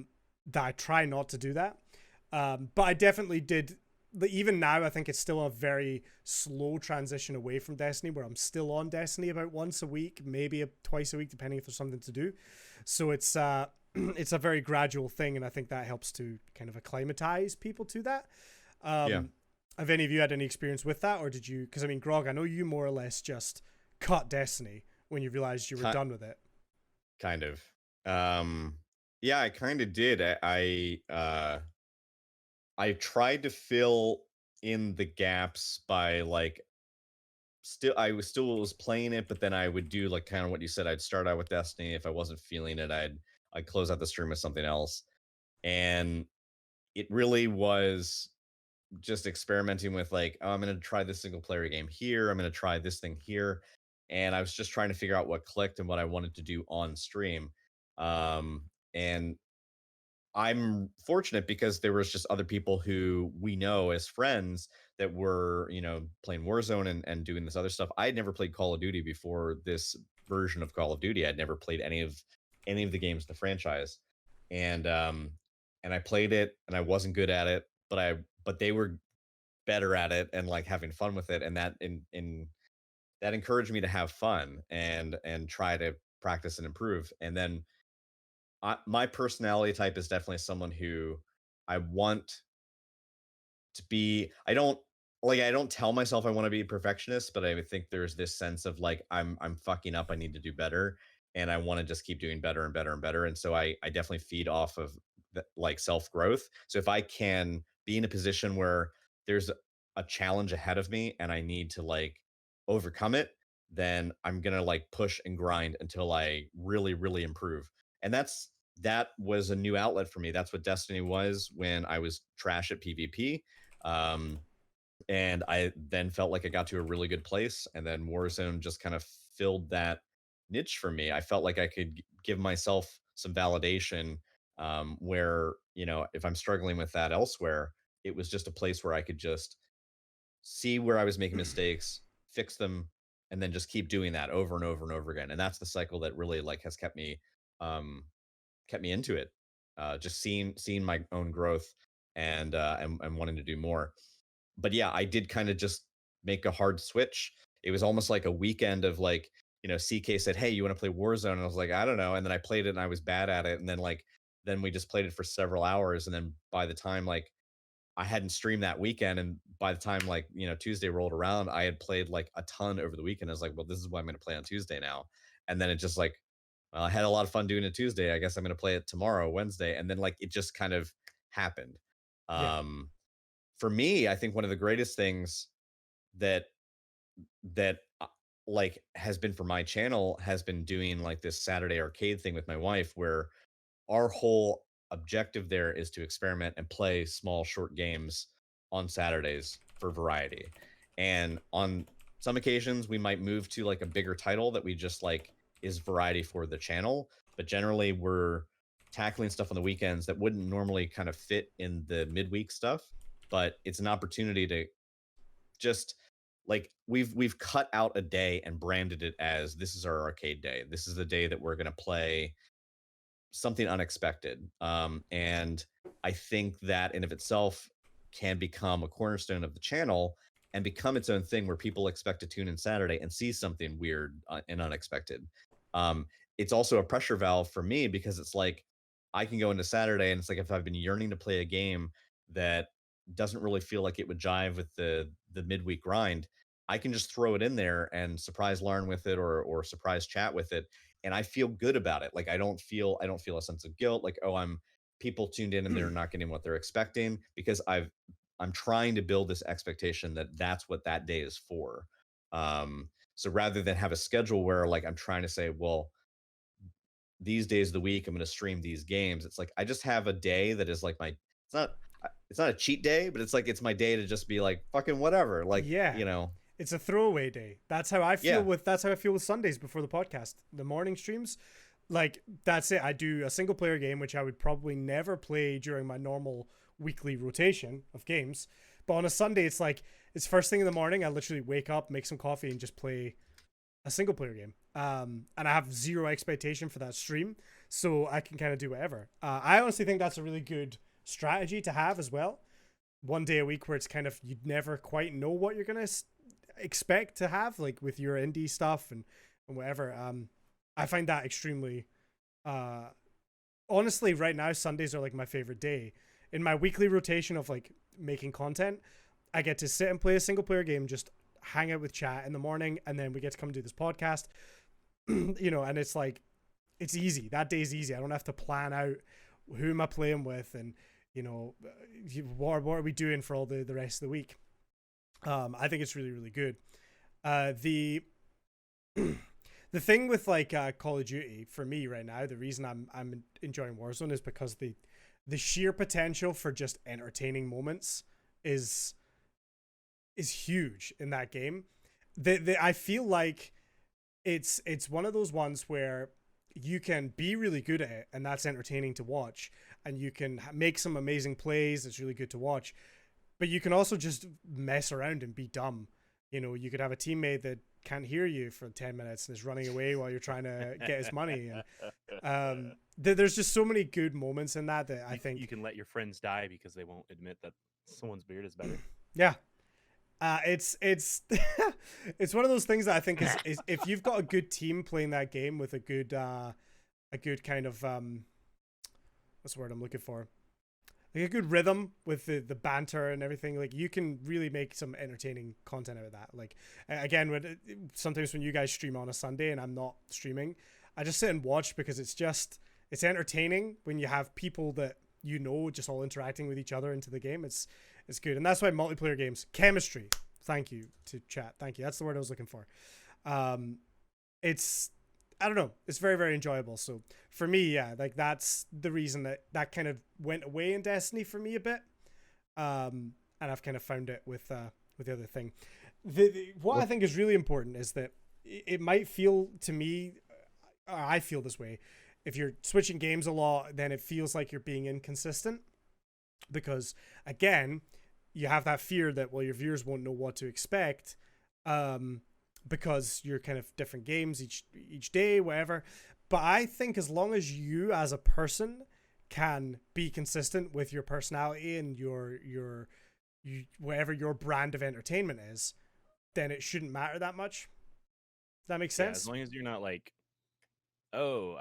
I try not to do that. But I definitely did. Even now, I think it's still a very slow transition away from Destiny, where I'm still on Destiny about once a week, maybe twice a week, depending if there's something to do. So it's a very gradual thing, and I think that helps to kind of acclimatize people to that. Have any of you had any experience with that, or did you? Because I mean, Grog, I know you more or less just cut Destiny when you realized you were done with it.
Kind of. Yeah, I kind of did. I tried to fill in the gaps by like I was playing it, but then I would do like kind of what you said. I'd start out with Destiny. If I wasn't feeling it, I'd close out the stream with something else. And it really was just experimenting with like, oh, I'm going to try this single player game here. I'm going to try this thing here. And I was just trying to figure out what clicked and what I wanted to do on stream. And I'm fortunate because there was just other people who we know as friends that were, you know, playing Warzone and doing this other stuff. I had never played Call of Duty before this version of Call of Duty. I'd never played any of the games in the franchise. And I played it and I wasn't good at it, but they were better at it and like having fun with it. And in that encouraged me to have fun and try to practice and improve. And then my personality type is definitely someone who I want to be. I don't tell myself I want to be a perfectionist, but I think there's this sense of like I'm fucking up, I need to do better, and I want to just keep doing better and better and better. And so I definitely feed off of like self growth. So if I can be in a position where there's a challenge ahead of me and I need to like overcome it, then I'm going to like push and grind until I really really improve. And that was a new outlet for me. That's what Destiny was when I was trash at PvP. Um, and I then felt like I got to a really good place. And then Warzone just kind of filled that niche for me. I felt like I could give myself some validation, where, you know, if I'm struggling with that elsewhere, it was just a place where I could just see where I was making mistakes, fix them, and then just keep doing that over and over and over again. And that's the cycle that really like has um, kept me into it. Just seeing my own growth and wanting to do more. But yeah, I did kind of just make a hard switch. It was almost like a weekend of like, you know, CK said, "Hey, you want to play Warzone?" And I was like, "I don't know." And then I played it and I was bad at it. And then we just played it for several hours. And then by the time like I hadn't streamed that weekend, and by the time like, you know, Tuesday rolled around, I had played like a ton over the weekend. I was like, well, this is what I'm going to play on Tuesday now. And then it just like, well, I had a lot of fun doing it Tuesday. I guess I'm going to play it tomorrow, Wednesday. And then like it just kind of happened.
Yeah.
For me, I think one of the greatest things that that like has been for my channel has been doing like this Saturday arcade thing with my wife, where our whole objective there is to experiment and play small short games on Saturdays for variety. And on some occasions we might move to like a bigger title that we just like is variety for the channel, but generally we're tackling stuff on the weekends that wouldn't normally kind of fit in the midweek stuff, but it's an opportunity to just like we've cut out a day and branded it as this is our arcade day. This is the day that we're going to play something unexpected. And I think that in of itself can become a cornerstone of the channel and become its own thing where people expect to tune in Saturday and see something weird and unexpected. Um, it's also a pressure valve for me because it's like I can go into Saturday and it's like if I've been yearning to play a game that doesn't really feel like it would jive with the midweek grind, I can just throw it in there and surprise Lauren with it or surprise chat with it, and I feel good about it. Like I don't feel a sense of guilt. Like, oh, I'm people tuned in and they're not getting what they're expecting because I'm trying to build this expectation that that's what that day is for. So rather than have a schedule where like I'm trying to say, well, these days of the week I'm going to stream these games. It's like I just have a day that is like my. It's not a cheat day, but it's like it's my day to just be like fucking whatever. Like
Yeah.
you know,
It's a throwaway day. That's how I feel
Yeah.
that's how I feel with Sundays before the podcast. The morning streams, like that's it. I do a single player game which I would probably never play during my normal weekly rotation of games. But on a Sunday it's like it's first thing in the morning, I literally wake up, make some coffee and just play a single player game. And I have zero expectation for that stream, so I can kind of do whatever. I honestly think that's a really good strategy to have as well. One day a week where it's kind of you'd never quite know what you're gonna expect to have, like with your indie stuff and whatever. I find that extremely honestly right now Sundays are like my favorite day in my weekly rotation of like making content. I get to sit and play a single player game, just hang out with chat in the morning, and then we get to come do this podcast. You know, and it's like it's easy. That day's easy. I don't have to plan out who am I playing with and you know what are we doing for all the rest of the week. I think it's really really good. The the thing with like Call of Duty for me right now, the reason I'm enjoying Warzone is because the sheer potential for just entertaining moments is huge in that game. I feel like it's one of those ones where you can be really good at it and that's entertaining to watch, and you can make some amazing plays. It's really good to watch, but you can also just mess around and be dumb. You know, you could have a teammate that can't hear you for 10 minutes and is running away while you're trying to get his money. And there's just so many good moments in that I think
you can let your friends die because they won't admit that someone's beard is better.
Yeah. It's it's one of those things that I think is if you've got a good team playing that game with a good kind of what's the word I'm looking for? Like a good rhythm with the banter and everything, like you can really make some entertaining content out of that. Like again, sometimes when you guys stream on a Sunday and I'm not streaming, I just sit and watch because it's entertaining when you have people that you know just all interacting with each other into the game. It's good, and that's why multiplayer games, chemistry. Thank you to chat. Thank you. That's the word I was looking for. It's I don't know. It's very, very enjoyable. So for me, yeah, like that's the reason that kind of went away in Destiny for me a bit. And I've kind of found it with the other thing. What I think is really important is that it might feel to me, or I feel this way, if you're switching games a lot, then it feels like you're being inconsistent. Because again, you have that fear that, well, your viewers won't know what to expect. Because you're kind of different games each day, whatever. But I think as long as you as a person can be consistent with your personality and your whatever your brand of entertainment is, then it shouldn't matter that much. Does that make
Yeah,
sense?
as long as you're not like, oh,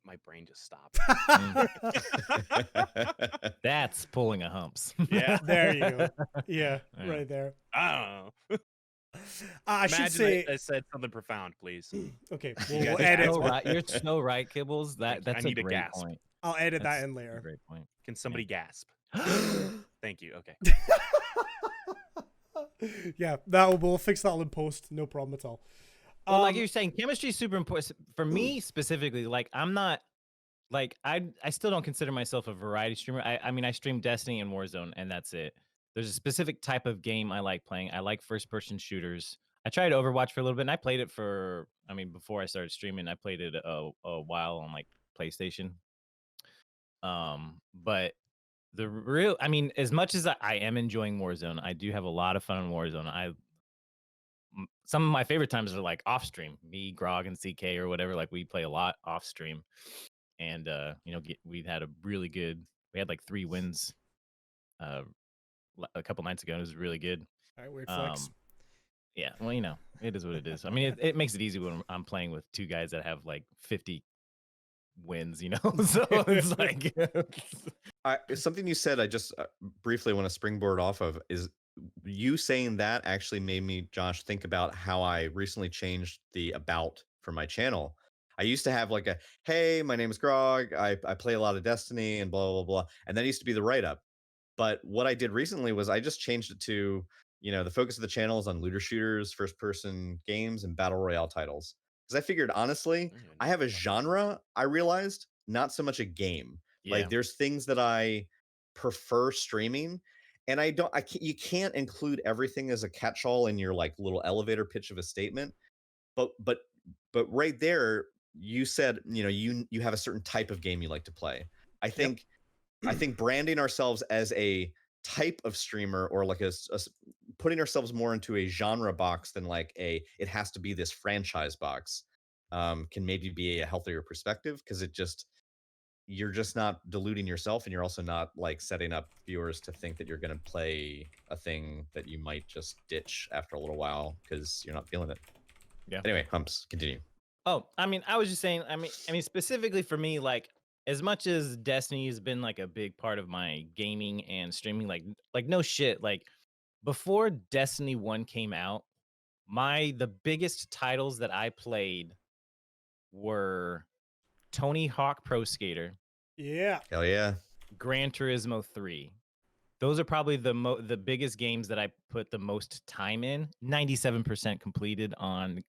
my brain just stopped.
That's pulling a humps.
Yeah.
There you go. Yeah,
Yeah.
right there.
I don't know.
I should
Imagine
say,
I said something profound, please.
okay,
You
we'll
guys
edit.
So right, you're so right, Kibbles.
Like,
That's
I need
a
a
great
gasp.
point.
I'll edit
That's
that in
a
later.
great point.
Can somebody gasp? Thank you. Okay.
Yeah, we'll fix that all in post. No problem at all.
Well, like you're saying, chemistry is super important for me specifically. Like, I'm not like I still don't consider myself a variety streamer. I mean, I stream Destiny and Warzone, and that's it. There's a specific type of game I like playing. I like first person shooters. I tried Overwatch for a little bit, and I played it for. I mean, before I started streaming, I played it a while on like PlayStation. But I mean, as much as I am enjoying Warzone, I do have a lot of fun in Warzone. Some of my favorite times are like off stream, me, Grog, and CK or whatever. Like we play a lot off stream, and we had like 3 wins a couple nights ago. And it was really good.
All right, weird flex.
Yeah, well, it is what it is. I mean, it makes it easy when I'm playing with 2 guys that have like 50 wins, so it's like
something you said, I just briefly want to springboard off of, is you saying that actually made me, Josh, think about how I recently changed the about for my channel. I used to have like hey, my name is Grog, I play a lot of Destiny and blah, blah, blah. And that used to be the write-up. But what I did recently was I just changed it to, the focus of the channel is on looter shooters, first person games, and battle royale titles. Because I figured, honestly, I have a genre, I realized, not so much a game.
Yeah.
Like there's things that I prefer streaming, and you can't include everything as a catch-all in your like little elevator pitch of a statement. But right there, you said, you have a certain type of game you like to play. I think branding ourselves as a type of streamer, or like putting ourselves more into a genre box than like it has to be this franchise box, can maybe be a healthier perspective, because you're just not deluding yourself, and you're also not like setting up viewers to think that you're going to play a thing that you might just ditch after a little while because you're not feeling it.
Yeah.
Anyway, Humps, continue.
Oh, I mean, I was just saying, I mean, specifically for me, like, as much as Destiny has been like a big part of my gaming and streaming, like no shit, like before Destiny 1 came out, the biggest titles that I played were Tony Hawk Pro Skater,
Yeah.
Hell yeah.
Gran Turismo 3. Those are probably the biggest games that I put the most time in. 97% completed on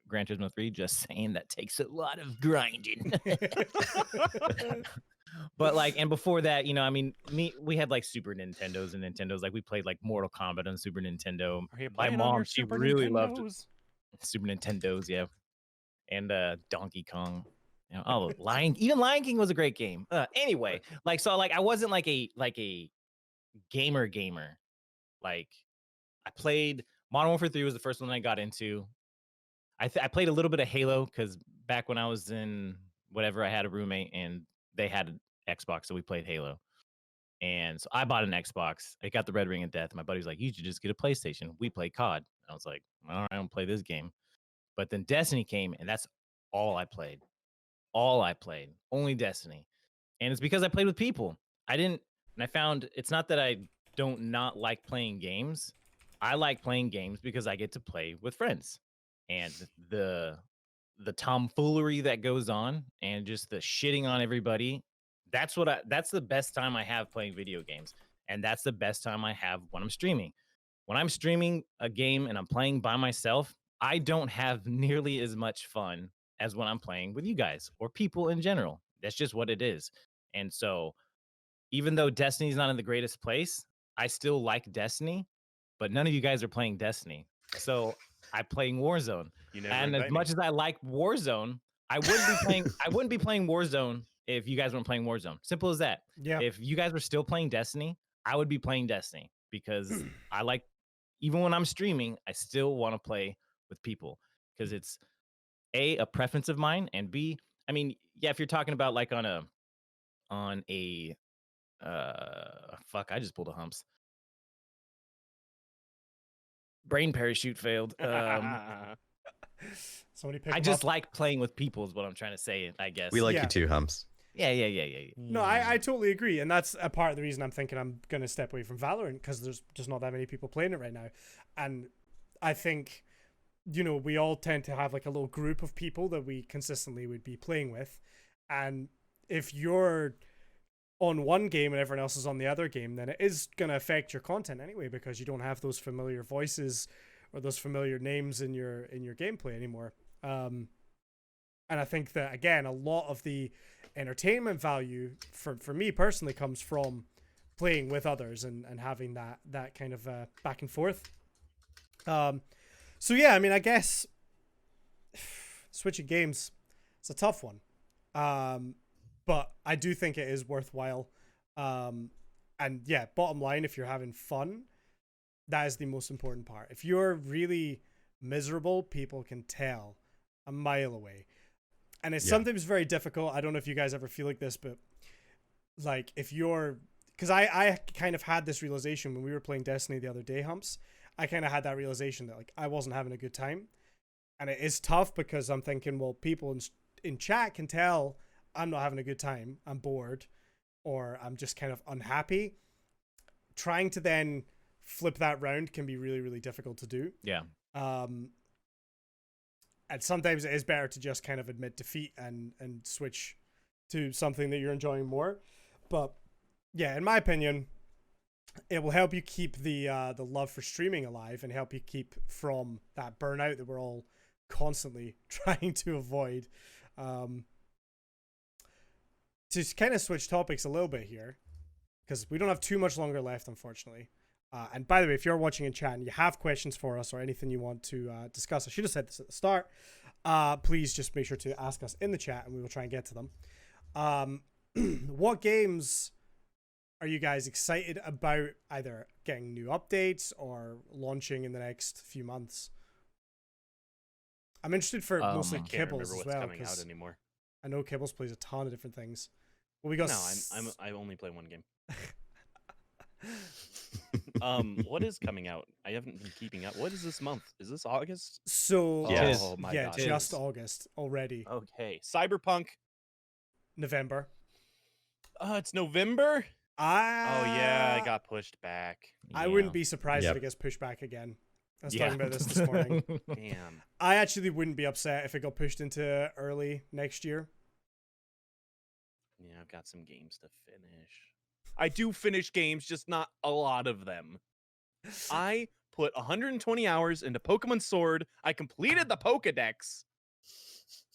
Gran Turismo 3. Just saying, that takes a lot of grinding. But like, and before that, I mean, we had like Super Nintendos and Nintendos. Like we played like Mortal Kombat on Super Nintendo. My mom, she really loved Super Nintendos, yeah, and Donkey Kong. You know, oh, even Lion King was a great game. Anyway, like so, like I wasn't like a gamer. Like I played Modern Warfare 3 was the first one I got into. I played a little bit of Halo because back when I was in whatever, I had a roommate and they had an Xbox, so we played Halo. And so I bought an Xbox. I got the Red Ring of Death. My buddy was like, "You should just get a PlayStation." We play COD. I was like, "All right, I don't play this game." But then Destiny came, and that's all I played. All I played, only Destiny. And it's because I played with people. I didn't, and I found it's not that I don't not like playing games. I like playing games because I get to play with friends, and the tomfoolery that goes on, and just the shitting on everybody. That's the best time I have playing video games, and that's the best time I have when I'm streaming. When I'm streaming a game and I'm playing by myself, I don't have nearly as much fun as when I'm playing with you guys or people in general. That's just what it is. And so, even though Destiny's not in the greatest place, I still like Destiny, but none of you guys are playing Destiny. So, I playing Warzone.
You never
And as
invite
much
me.
as I like Warzone, I wouldn't be playing Warzone if you guys weren't playing Warzone. Simple as that.
Yeah.
If you guys were still playing Destiny, I would be playing Destiny because I like, even when I'm streaming, I still want to play with people because it's a preference of mine, and B, I mean, yeah, if you're talking about like on a fuck, I just pulled a humps. Brain parachute failed.
Somebody pick
I
him
just
up.
like playing with people is what I'm trying to say, I guess.
We like
Yeah.
you too, Humps.
Yeah.
No, I totally agree, and that's a part of the reason I'm thinking I'm going to step away from Valorant, because there's just not that many people playing it right now. And I think, you know, we all tend to have like a little group of people that we consistently would be playing with, and if you're on one game and everyone else is on the other game, then it is going to affect your content anyway, because you don't have those familiar voices or those familiar names in your gameplay anymore. And I think that, again, a lot of the entertainment value for me personally comes from playing with others and having that kind of back and forth. So yeah, I mean, I guess switching games, it's a tough one. But I do think it is worthwhile. And yeah, bottom line, if you're having fun, that is the most important part. If you're really miserable, people can tell a mile away. And it's sometimes very difficult. I don't know if you guys ever feel like this, but like if you're, because I kind of had this realization when we were playing Destiny the other day, Humps. I kind of had that realization that like I wasn't having a good time. And it is tough because I'm thinking, well, people in chat can tell I'm not having a good time, I'm bored, or I'm just kind of unhappy. Trying to then flip that round can be really, really difficult to do.
Yeah.
And sometimes it is better to just kind of admit defeat and switch to something that you're enjoying more. But yeah, in my opinion, it will help you keep the love for streaming alive and help you keep from that burnout that we're all constantly trying to avoid. To kind of switch topics a little bit here, because we don't have too much longer left, unfortunately. And by the way, if you're watching in chat and you have questions for us or anything you want to discuss, I should have said this at the start. Please just make sure to ask us in the chat and we will try and get to them. What games are you guys excited about either getting new updates or launching in the next few months? I'm interested for mostly
I can't remember
Kibbles as
what's
well,
coming out
because
anymore.
I know Kibbles plays a ton of different things. Well, we got
No, I only play one game. What is coming out? I haven't been keeping up. What is this month? Is this August?
So
Yes.
Oh my
yeah,
god.
just August already.
Okay. Cyberpunk.
November.
It's November? Oh yeah,
I
it got pushed back.
I wouldn't be surprised if it gets pushed back again. I was talking about this morning.
Damn.
I actually wouldn't be upset if it got pushed into early next year.
Yeah, I've got some games to finish. I do finish games, just not a lot of them. I put 120 hours into Pokemon Sword. I completed the Pokedex.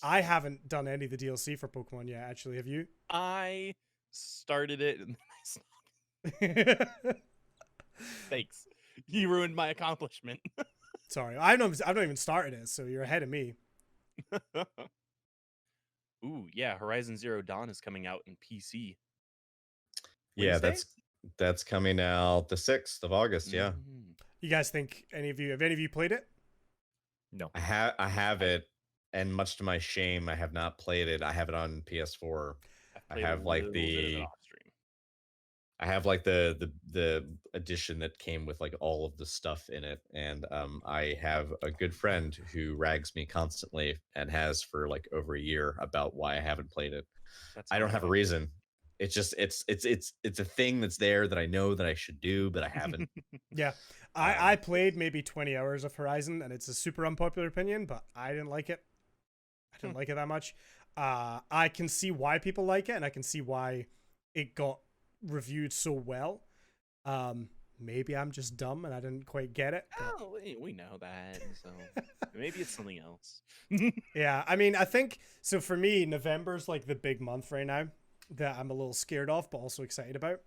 I haven't done any of the DLC for Pokemon yet, actually. Have you?
I started it and then I stopped. Thanks. You ruined my accomplishment.
Sorry, I've not even started it, so you're ahead of me.
Ooh, yeah, Horizon Zero Dawn is coming out in PC.
Yeah,
Wednesday?
that's coming out the 6th of August. Yeah,
Mm.
You guys think have any of you played it?
No.
I have it, and much to my shame, I have not played it. I have it on PS4.
I've
I
played a
have like
little bit of it
the
off stream.
I have like the edition that came with like all of the stuff in it, and I have a good friend who rags me constantly and has for like over a year about why I haven't played it.
That's
I don't have a
ongoing.
reason. It's just it's a thing that's there that I know that I should do, but I haven't.
Yeah. I
Um,
played maybe 20 hours of Horizon, and it's a super unpopular opinion, but I didn't like it. I didn't like it that much. I can see why people like it, and I can see why it got reviewed so well. Maybe I'm just dumb and I didn't quite get it. But
Oh, we know that. So maybe it's something else.
yeah, I mean, I think so. For me, November's like the big month right now that I'm a little scared of, but also excited about,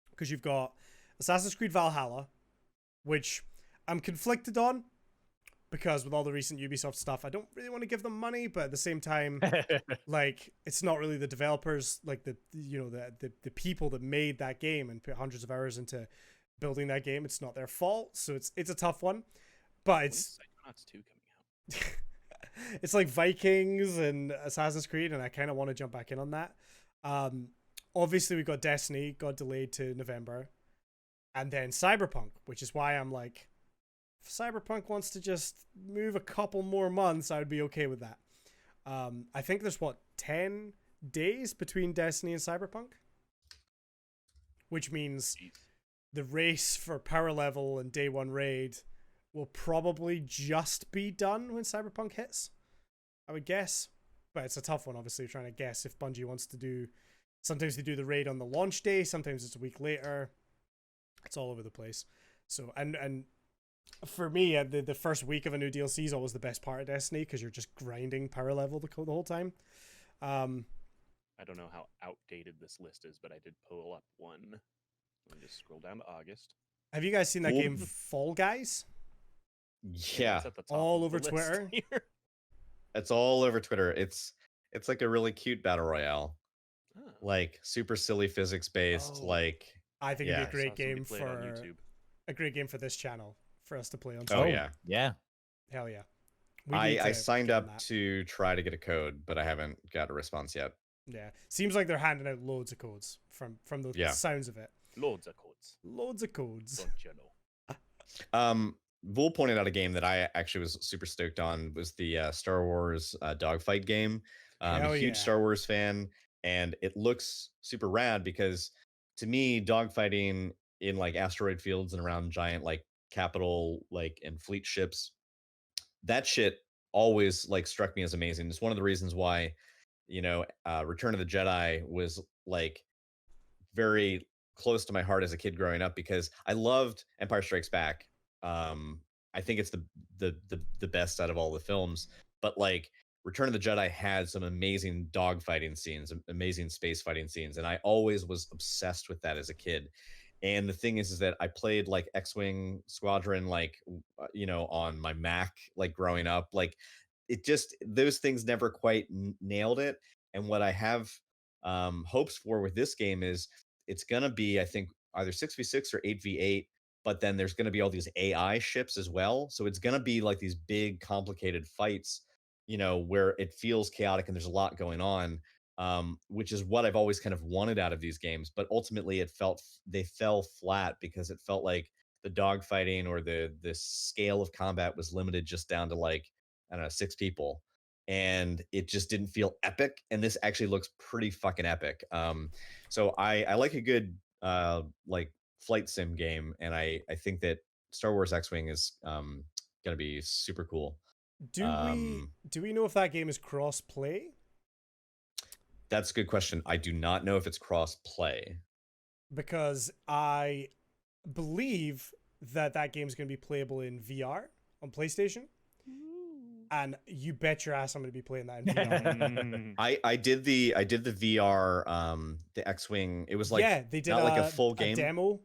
because you've got Assassin's Creed Valhalla, which I'm conflicted on because with all the recent Ubisoft stuff, I don't really want to give them money, but at the same time, like it's not really the developers, like the people that made that game and put hundreds of hours into building that game. It's not their fault, so it's a tough one. But it's
Psychonauts 2 coming out.
it's like Vikings and Assassin's Creed, and I kind of want to jump back in on that. Obviously, we got Destiny got delayed to November, and then Cyberpunk, which is why I'm like, if Cyberpunk wants to just move a couple more months, I would be okay with that. I think there's 10 days between Destiny and Cyberpunk, which means
Jeez.
the race for power level and day one raid will probably just be done when Cyberpunk hits, I would guess. But it's a tough one, obviously, trying to guess if Bungie wants to do. Sometimes they do the raid on the launch day, sometimes it's a week later. It's all over the place. So, and for me, the first week of a new DLC is always the best part of Destiny because you're just grinding power level the whole time.
I don't know how outdated this list is, but I did pull up one. Let me just scroll down to August.
Have you guys seen that
Cool.
game Fall Guys?
yeah,
It's at the top
All
of the
over
list
Twitter.
here.
it's all over Twitter. It's like a really cute battle royale,
Oh.
like super silly physics based.
Oh.
Like
I think
Yeah.
it'd be a
I
great
saw somebody
game
play it on
for
YouTube.
a great game for this channel for us to play on.
Oh,
Twitch.
yeah.
Yeah.
Hell yeah! We need
I
to
signed
get on
up
that.
to try to get a code, but I haven't got a response yet.
Yeah, seems like they're handing out loads of codes from the
Yeah.
sounds of it.
Loads of codes.
Loads of codes.
Don't you know?
Vul pointed out a game that I actually was super stoked on was the Star Wars dogfight game.
Hell
A huge
yeah.
Star Wars fan, and it looks super rad because to me, dogfighting in like asteroid fields and around giant like capital like and fleet ships, that shit always like struck me as amazing. It's one of the reasons why, Return of the Jedi was like very close to my heart as a kid growing up because I loved Empire Strikes Back. I think it's the best out of all the films, but like Return of the Jedi had some amazing dogfighting scenes, amazing space fighting scenes, and I always was obsessed with that as a kid. And the thing is that I played like X-wing Squadron, like on my Mac, like growing up. Like it just those things never quite nailed it. And what I have hopes for with this game is it's gonna be, I think, either 6v6 or 8v8, but then there's gonna be all these AI ships as well. So it's gonna be like these big, complicated fights, where it feels chaotic and there's a lot going on. Which is what I've always kind of wanted out of these games. But ultimately, they fell flat because it felt like the dogfighting or the scale of combat was limited just down to like I don't know 6 people, and it just didn't feel epic. And this actually looks pretty fucking epic. So I like a good like flight sim game, and I think that Star Wars X-wing is gonna be super cool.
Do we know if that game is cross play?
That's a good question. I do not know if it's cross play.
Because I believe that game is going to be playable in VR on PlayStation. And you bet your ass I'm going to be playing that in VR.
I did the VR the X-wing. It was like
yeah, they did
not like a full game
demo.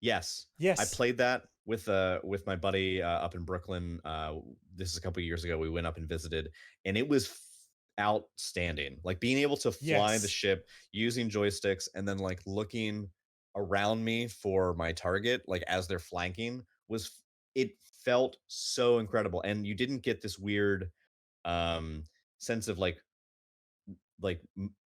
Yes.
Yes.
I played that with my buddy up in Brooklyn. This is a couple of years ago. We went up and visited, and it was outstanding. Like being able to fly the
Yes.
ship using joysticks and then like looking around me for my target, like as they're flanking, it felt so incredible. And you didn't get this weird um sense of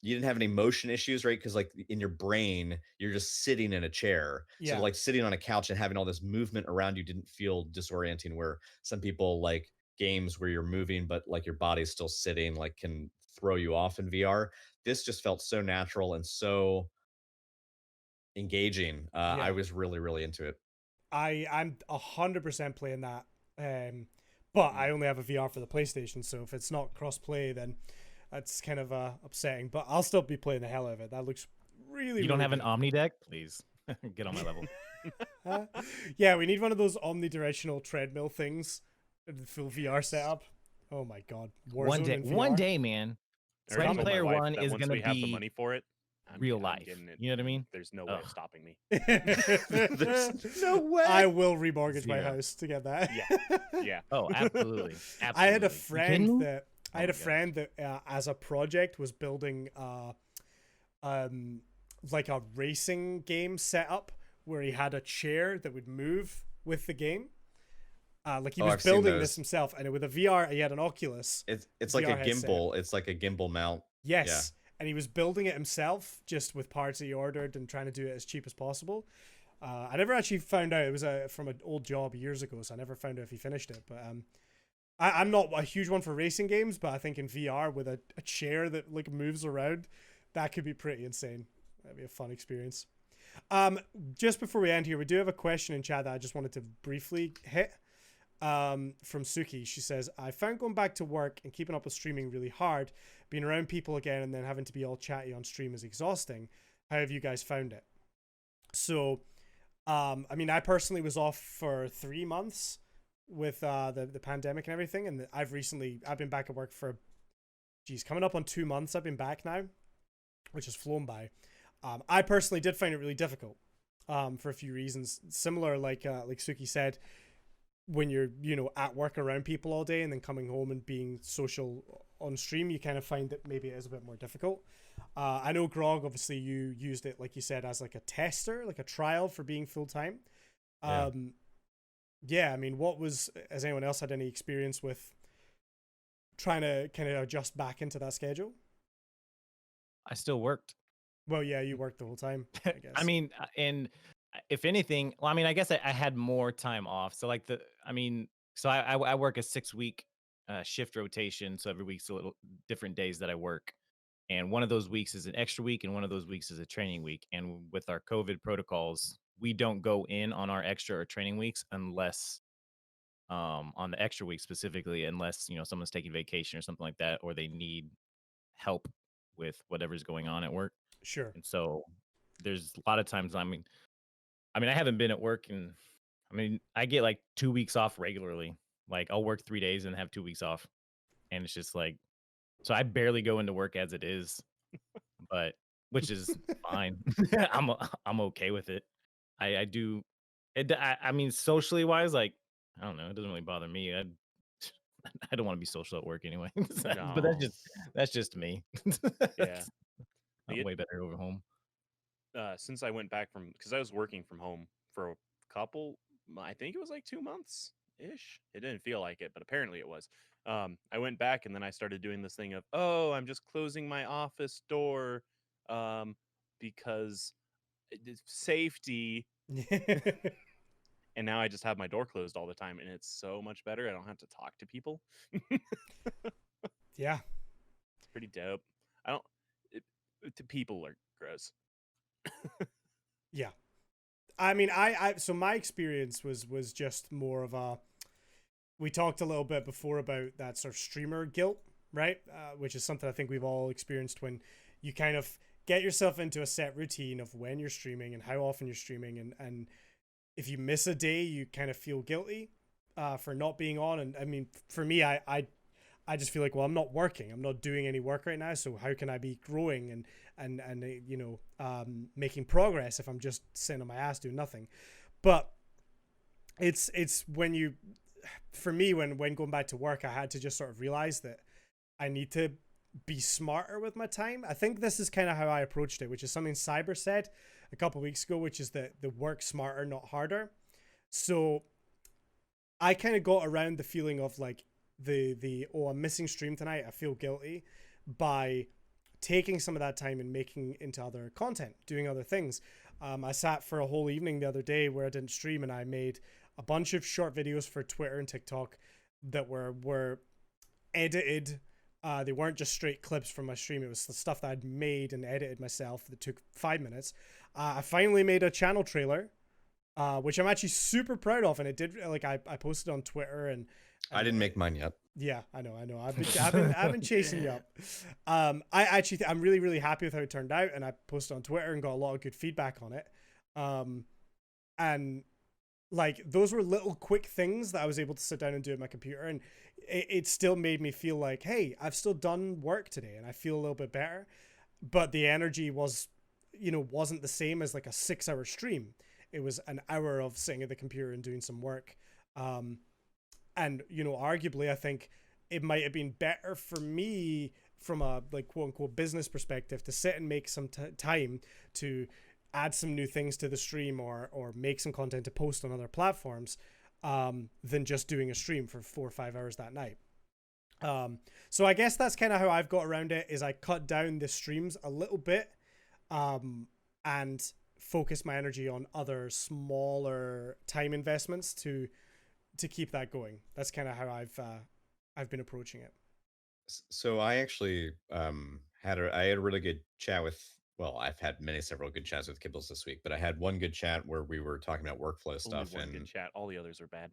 you didn't have any motion issues, right? Because like in your brain you're just sitting in a chair, so
Yeah.
like sitting on a couch and having all this movement around you didn't feel disorienting, where some people like games where you're moving but like your body's still sitting like can throw you off in VR. This just felt so natural and so engaging. I
Yeah.
was really really into it.
I'm 100% playing that. But
Mm.
I only have a VR for the PlayStation, so if it's not cross play, then that's kind of upsetting. But I'll still be playing the hell out of it. That looks really.
You don't
really
have an
good.
Omni deck? Please get on my level.
Yeah, we need one of those omnidirectional treadmill things, the full VR setup. Oh my god,
One
Warzone
day,
in VR.
one day, man.
I already
Ready
told my
Player
wife
One
that
is
once
gonna
we have the
be
money for it,
real
I'm
life.
getting it.
You know what I
and
mean?
There's no way of
Ugh.
stopping me.
There's no way.
I will remortgage my
Zero.
house to get that.
Yeah.
Oh, absolutely. Absolutely.
I had a
You kidding
friend
me?
that
Oh my gosh.
as a project was building like a racing game setup where he had a chair that would move with the game. Like he was
I've seen
building
those.
this himself, and with a VR, he had an Oculus.
It's like a
VR headset.
gimbal. It's like a gimbal mount.
Yes, and he was building it himself, just with parts that he ordered and trying to do it as cheap as possible. I never actually found out. It was from an old job years ago, so I never found out if he finished it. But I'm not a huge one for racing games, but I think in VR with a chair that like moves around, that could be pretty insane. That'd be a fun experience. Just before we end here, we do have a question in chat that I just wanted to briefly hit. From Suki, she says, I found going back to work and keeping up with streaming really hard. Being around people again and then having to be all chatty on stream is exhausting. How have you guys found it? So, I mean, I personally was off for 3 months with the pandemic and everything, and I've been back at work for, coming up on 2 months. I've been back now, which has flown by. I personally did find it really difficult, for a few reasons. Similar, like Suki said, when you're at work around people all day and then coming home and being social on stream, you kind of find that maybe it is a bit more difficult. I know, Grog, obviously you used it, like you said, as like a tester, like a trial for being full-time. Yeah, I mean, has anyone else had any experience with trying to kind of adjust back into that schedule?
I still worked.
Well, yeah, you worked the whole time, I guess.
I mean, and if anything, well, I mean, I guess I had more time off. So like I work a 6-week shift rotation. So every week's a little different days that I work. And one of those weeks is an extra week, and one of those weeks is a training week. And with our COVID protocols, we don't go in on our extra or training weeks unless, on the extra week specifically, unless someone's taking vacation or something like that, or they need help with whatever's going on at work.
Sure.
And so there's a lot of times. I mean, I haven't been at work, and I get like 2 weeks off regularly. Like I'll work 3 days and have 2 weeks off, and it's just like. So I barely go into work as it is, but which is fine. I'm okay with it. I do. I mean, socially wise, like I don't know, it doesn't really bother me. I don't want to be social at work anyway. But
No.
that's just me.
Yeah.
I'm way better over home.
Since I went back because I was working from home for a couple, I think it was like 2 months ish. It didn't feel like it, but apparently it was. I went back and then I started doing this thing of, I'm just closing my office door, because it's safety. And now I just have my door closed all the time, and it's so much better. I don't have to talk to people.
Yeah.
It's pretty dope. To people are gross.
Yeah. I mean, so my experience was just more of a, we talked a little bit before about that sort of streamer guilt, right? Which is something I think we've all experienced when you kind of get yourself into a set routine of when you're streaming and how often you're streaming. And if you miss a day, you kind of feel guilty for not being on. And I mean, for me, I just feel like, well, I'm not working. I'm not doing any work right now. So how can I be growing and making progress if I'm just sitting on my ass doing nothing? But it's when for me, when going back to work, I had to just sort of realize that I need to be smarter with my time. I think this is kind of how I approached it, which is something Cyber said a couple of weeks ago, which is that the work smarter, not harder. So I kind of got around the feeling of like the oh, I'm missing stream tonight, I feel guilty, by taking some of that time and making into other content, doing other things. I sat for a whole evening the other day where I didn't stream, and I made a bunch of short videos for Twitter and TikTok that were edited. They weren't just straight clips from my stream. It was the stuff that I'd made and edited myself that took 5 minutes. I finally made a channel trailer, which I'm actually super proud of, and it did like I posted on Twitter and
I didn't make mine yet.
yeah, I know. I've been chasing you up. I actually I'm really really happy with how it turned out, and I posted on Twitter and got a lot of good feedback on it. And like those were little quick things that I was able to sit down and do at my computer, and it still made me feel like, hey, I've still done work today, and I feel a little bit better. But the energy wasn't the same as like a 6-hour stream. It was an hour of sitting at the computer and doing some work. And arguably I think it might have been better for me from a like quote unquote business perspective to sit and make some time to add some new things to the stream or make some content to post on other platforms, than just doing a stream for 4 or 5 hours that night. So I guess that's kind of how I've got around it, is I cut down the streams a little bit, and focus my energy on other smaller time investments to keep that going. That's kind of how I've been approaching it.
So I actually had a really good chat with. Well, I've had several good chats with Kibbles this week, but I had one good chat where we were talking about workflow
Only
stuff,
one good chat. All the others are bad.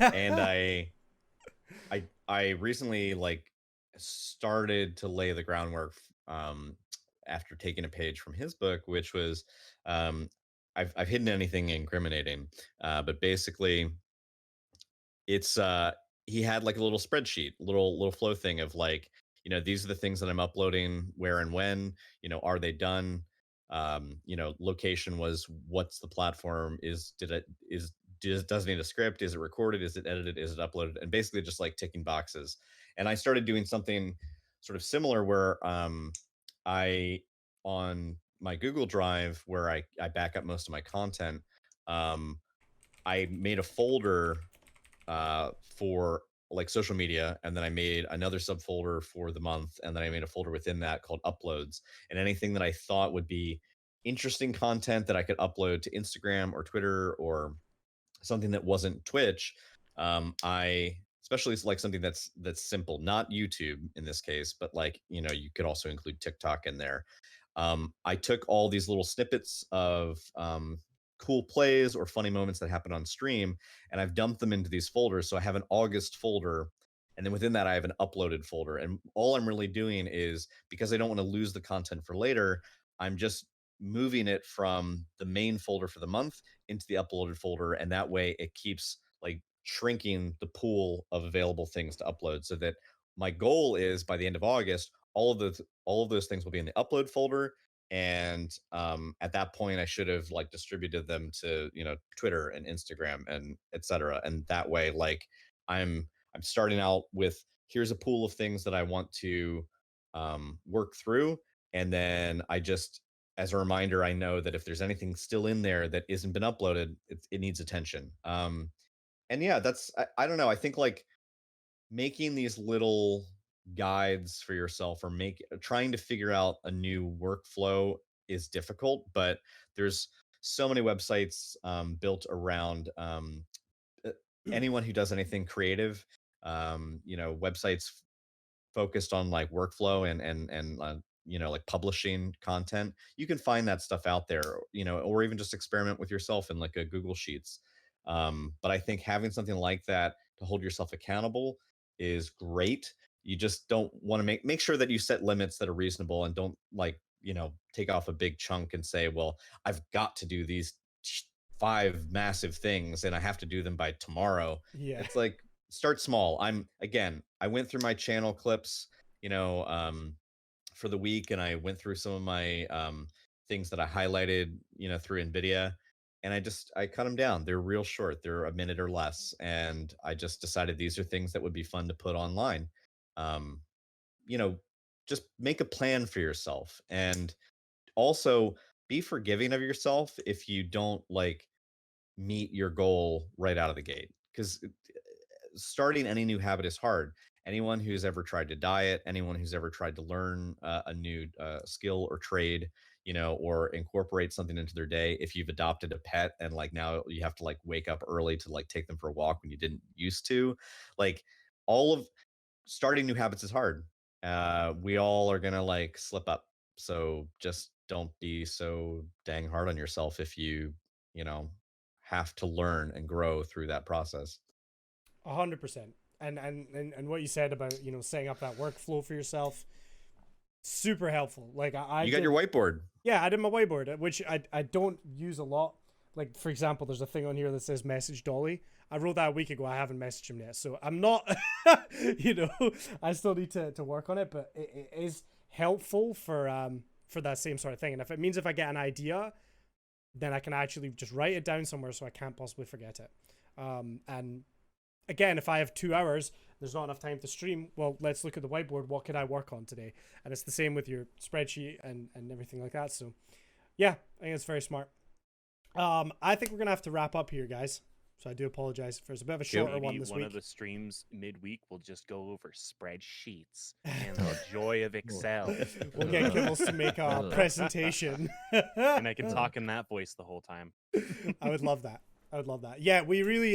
and I recently like started to lay the groundwork after taking a page from his book, which was um, I've hidden anything incriminating, but basically it's he had like a little spreadsheet, little flow thing of like, these are the things that I'm uploading, where and when, are they done? Location was, what's the platform, does it need a script, is it recorded, is it edited, is it uploaded, and basically just like ticking boxes. And I started doing something sort of similar where I on my Google Drive, where I back up most of my content, um I made a folder for like social media, and then I made another subfolder for the month, and then I made a folder within that called uploads. And anything that I thought would be interesting content that I could upload to Instagram or Twitter or something that wasn't Twitch, I especially like something that's simple, not YouTube in this case, but like, you could also include TikTok in there. I took all these little snippets of cool plays or funny moments that happen on stream, and I've dumped them into these folders. So I have an August folder, and then within that, I have an uploaded folder. And all I'm really doing is, because I don't want to lose the content for later, I'm just moving it from the main folder for the month into the uploaded folder. And that way it keeps like shrinking the pool of available things to upload, so that my goal is by the end of August, all of those things will be in the upload folder. And at that point I should have like distributed them to Twitter and Instagram and etc. And that way, like, I'm starting out with, here's a pool of things that I want to work through, and then I just, as a reminder, I know that if there's anything still in there that isn't been uploaded, it needs attention. And yeah, that's, I don't know, I think like making these little guides for yourself, or trying to figure out a new workflow is difficult, but there's so many websites built around uh, anyone who does anything creative, websites focused on like workflow and like publishing content. You can find that stuff out there, or even just experiment with yourself in like a Google Sheets. But I think having something like that to hold yourself accountable is great. You just don't want to make sure that you set limits that are reasonable, and don't like, take off a big chunk and say, well, I've got to do these 5 massive things and I have to do them by tomorrow.
Yeah.
It's like, start small. I went through my channel clips, you know, um, for the week, and I went through some of my things that I highlighted, through NVIDIA, and I cut them down. They're real short. They're a minute or less, and I just decided these are things that would be fun to put online. Um, just make a plan for yourself, and also be forgiving of yourself if you don't like meet your goal right out of the gate, because starting any new habit is hard. Anyone who's ever tried to diet, anyone who's ever tried to learn a new skill or trade, or incorporate something into their day, if you've adopted a pet and like now you have to like wake up early to like take them for a walk when you didn't used to, like all of starting new habits is hard. We all are gonna like slip up. So just don't be so dang hard on yourself if you know, have to learn and grow through that process.
100%. And what you said about setting up that workflow for yourself, super helpful. Like I
You got
did,
your whiteboard.
yeah, I did my whiteboard, which I don't use a lot. Like for example, there's a thing on here that says message Dolly. I wrote that a week ago. I haven't messaged him yet, so I'm not. I still need to work on it, but it is helpful for that same sort of thing. And if it means if I get an idea, then I can actually just write it down somewhere so I can't possibly forget it. And again, if I have 2 hours, there's not enough time to stream. Well, let's look at the whiteboard. What can I work on today? And it's the same with your spreadsheet and everything like that. So, yeah, I think it's very smart. I think we're gonna have to wrap up here, guys. So I do apologize if there's a bit of a shorter
Maybe
one this
one
week.
of the streams midweek will just go over spreadsheets and the joy of Excel.
We'll get Kibbles to make a presentation.
And I can talk in that voice the whole time.
I would love that. I would love that. Yeah,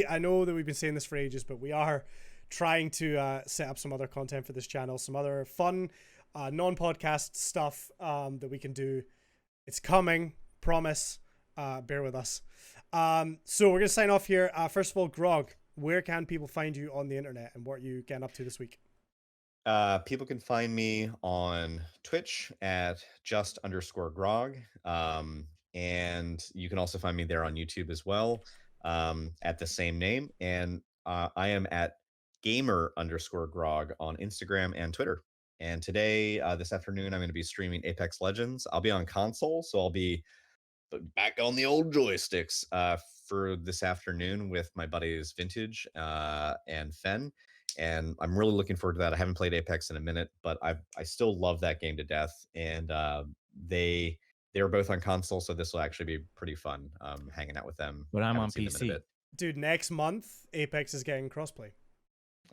I know that we've been saying this for ages, but we are trying to set up some other content for this channel, some other fun, non-podcast stuff that we can do. It's coming, promise. Bear with us. So we're going to sign off here. First of all, Grog, where can people find you on the internet and what are you getting up to this week?
People can find me on Twitch at just_grog. And you can also find me there on YouTube as well, at the same name. And I am at gamer_grog on Instagram and Twitter. And today, this afternoon, I'm going to be streaming Apex Legends. I'll be on console, so I'll be back on the old joysticks for this afternoon with my buddies Vintage and Fen. And I'm really looking forward to that. I haven't played Apex in a minute, but I still love that game to death. And they're both on console, so this will actually be pretty fun hanging out with them.
But I'm
Haven't
on
seen them in a
PC.
bit.
Dude, next month, Apex is getting crossplay.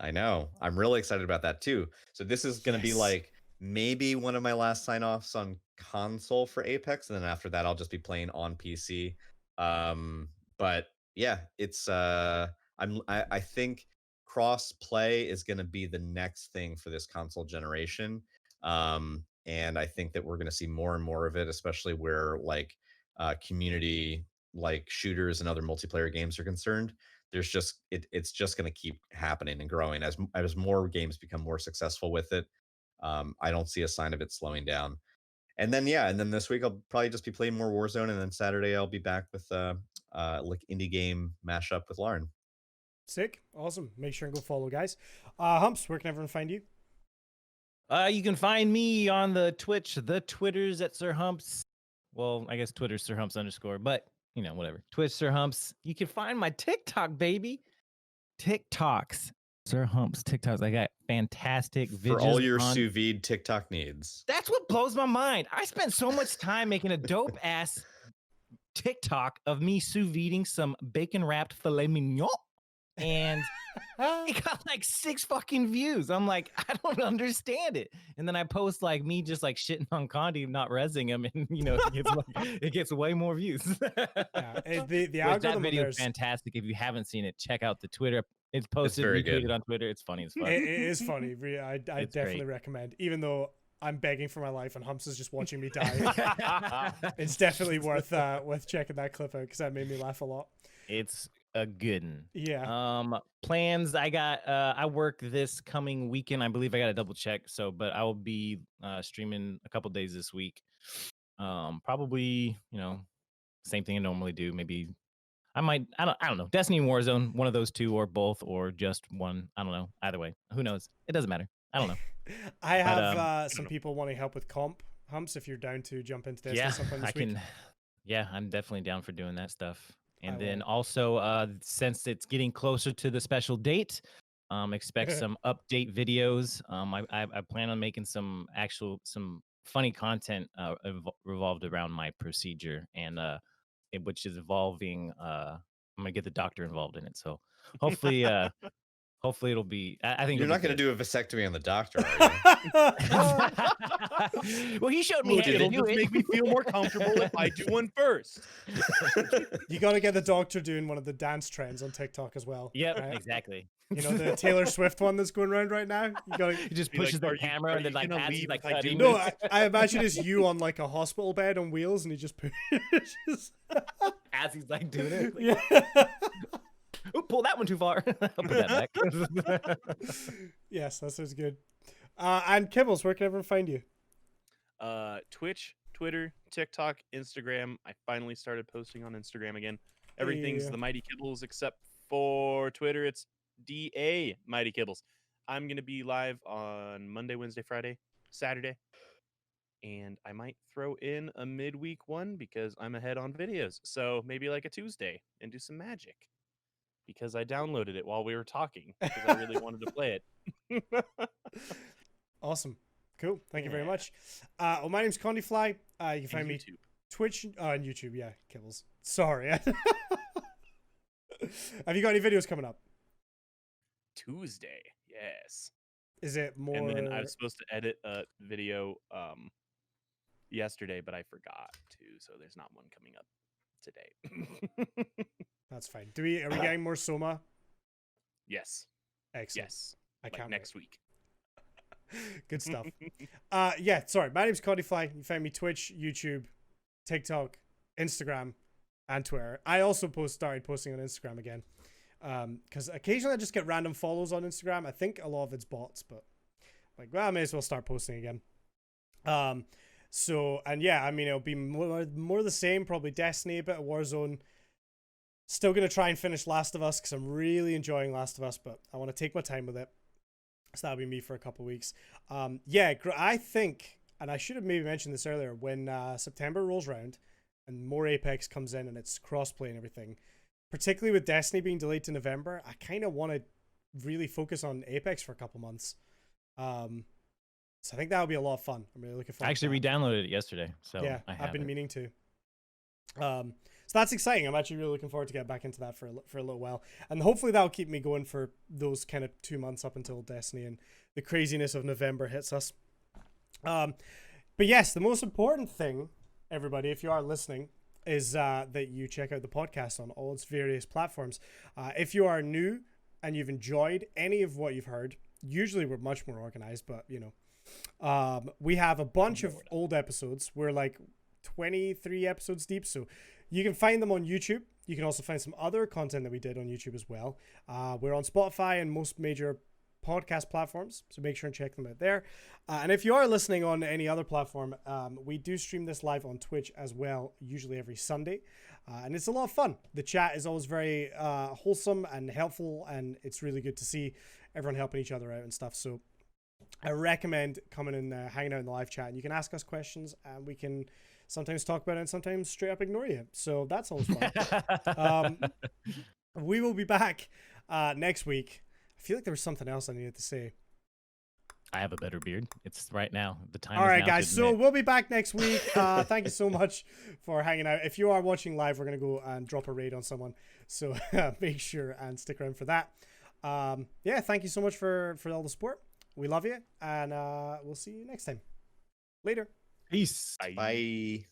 I know. I'm really excited about that too. So this is going to be
Yes.
like maybe one of my last sign-offs on console for Apex, and then after that I'll just be playing on PC. But yeah, it's I think cross play is going to be the next thing for this console generation. And I think that we're going to see more and more of it, especially where like community like shooters and other multiplayer games are concerned. There's just it's just going to keep happening and growing as more games become more successful with it. I don't see a sign of it slowing down. And then this week I'll probably just be playing more Warzone, and then Saturday I'll be back with like indie game mashup with Lauren.
Sick. Awesome. Make sure and go follow, guys. Humps, where can everyone find you?
You can find me on the Twitch, the Twitters at Sir Humps. Well, I guess Twitter's Sir Humps _, but whatever. Twitch Sir Humps. You can find my TikTok, baby. TikToks. Sir Humps TikToks. I got fantastic videos
For all your
on...
sous vide TikTok needs.
That's what blows my mind. I spent so much time making a dope ass TikTok of me sous videing some bacon wrapped filet mignon. And it got like 6 fucking views. I'm like, I don't understand it. And then I post like me just like shitting on Condi, not rezzing him, and it gets way more views.
Yeah, the
Which,
algorithm
that video
there's...
is fantastic. If you haven't seen it, check out the Twitter. It's posted,
very
retweeted
good.
on Twitter. It's funny as fuck.
It is funny. I definitely
great.
recommend, even though I'm begging for my life and Humps is just watching me die. It's definitely worth checking that clip out because that made me laugh a lot.
It's a good one.
Yeah.
Plans. I got I work this coming weekend. I believe I got to double check. But I will be streaming a couple days this week. Probably, same thing I normally do. Maybe I don't know. Destiny and Warzone, one of those two, or both, or just one. I don't know. Either way, who knows? It doesn't matter. I don't know.
I have some people wanting help with comp, Humps, if you're down to jump into Destiny sometime this week.
Yeah, I'm definitely down for doing that stuff. And then also, since it's getting closer to the special date, Expect some update videos. I plan on making some funny content revolved around my procedure, and which is involving. I'm gonna get the doctor involved in it. So hopefully, hopefully it'll be. I think
You're
it'll
not going
be
to do a vasectomy on the doctor, are
good. Well, he showed me
Look,
how to
it'll
do
just
it.
make me feel more comfortable if I do one first.
you?
You got to get the doctor doing one of the dance trends on TikTok as well.
Yep,
right?
exactly.
You know, the Taylor Swift one that's going around right now. You got
He
to.
just
Be like,
pushes
"Are
the
you-
camera
are
and then
you
like
gonna
Patsy's
leave
like
if I do
cutting.
No,
it.
I imagine it's you on like a hospital bed on wheels, and he just pushes.
Patsy's like doing it. Like,
Yeah.
"Oop, pull that one too far. I'll put that back.
Yes, that sounds good. And Kibbles, where can everyone find you?
Twitch, Twitter, TikTok, Instagram. I finally started posting on Instagram again. Everything's
Yeah.
the Mighty Kibbles except for Twitter. It's DA Mighty Kibbles. I'm gonna be live on Monday, Wednesday, Friday, Saturday, and I might throw in a midweek one because I'm ahead on videos. So maybe like a Tuesday and do some magic because I downloaded it while we were talking because I really wanted to play it.
Awesome. Cool. Thank you very
Yeah.
much. Well, my name's Condyfly. You can
And
find me
YouTube.
Twitch and YouTube. Yeah, Kibbles. Sorry. Have you got any videos coming up?
Tuesday, yes.
Is it more?
And then I was supposed to edit a video yesterday, but I forgot to, so there's not one coming up today.
That's fine. Are we getting more Soma?
Yes.
Excellent.
Yes.
I
Like
can't
next week.
wait. Good stuff. Yeah, sorry. My name's Condyfly. You find me Twitch, YouTube, TikTok, Instagram, and Twitter. I also started posting on Instagram again. Because occasionally I just get random follows on Instagram. I think a lot of it's bots, but like, well, I may as well start posting again. So, and yeah, I mean, it'll be more the same, probably Destiny, a bit of Warzone. Still going to try and finish Last of Us because I'm really enjoying Last of Us, but I want to take my time with it. So that'll be me for a couple of weeks. Yeah, I think, and I should have maybe mentioned this earlier, when September rolls around and more Apex comes in and it's crossplay and everything, particularly with Destiny being delayed to November, I kind of want to really focus on Apex for a couple months. So I think that'll be a lot of fun. I'm really looking forward
I actually
to that.
re-downloaded it yesterday, so
Yeah,
I have
I've been
it.
meaning to. So that's exciting. I'm actually really looking forward to get back into that for a little while, and hopefully that'll keep me going for those kind of 2 months up until Destiny and the craziness of November hits us. But yes, the most important thing, everybody, if you are listening, is that you check out the podcast on all its various platforms. If you are new and you've enjoyed any of what you've heard, usually we're much more organized, but you know, we have a bunch of old episodes. We're like 23 episodes deep, so you can find them on YouTube. You can also find some other content that we did on YouTube as well. We're on Spotify and most major podcast platforms, so make sure and check them out there. And if you are listening on any other platform, we do stream this live on Twitch as well, usually every Sunday, and it's a lot of fun. The chat is always very wholesome and helpful, and it's really good to see everyone helping each other out and stuff. So I recommend coming and hanging out in the live chat, and you can ask us questions and we can sometimes talk about it and sometimes straight up ignore you, so that's always fun. We will be back next week. I feel like there was something else I needed to say.
I have a better beard. It's right now. The time.
All
is
right,
now
guys.
to
So
admit.
we'll be back next week. Thank you so much for hanging out. If you are watching live, we're gonna go and drop a raid on someone. So make sure and stick around for that. Yeah, thank you so much for all the support. We love you, and we'll see you next time. Later.
Peace.
Bye.
Bye.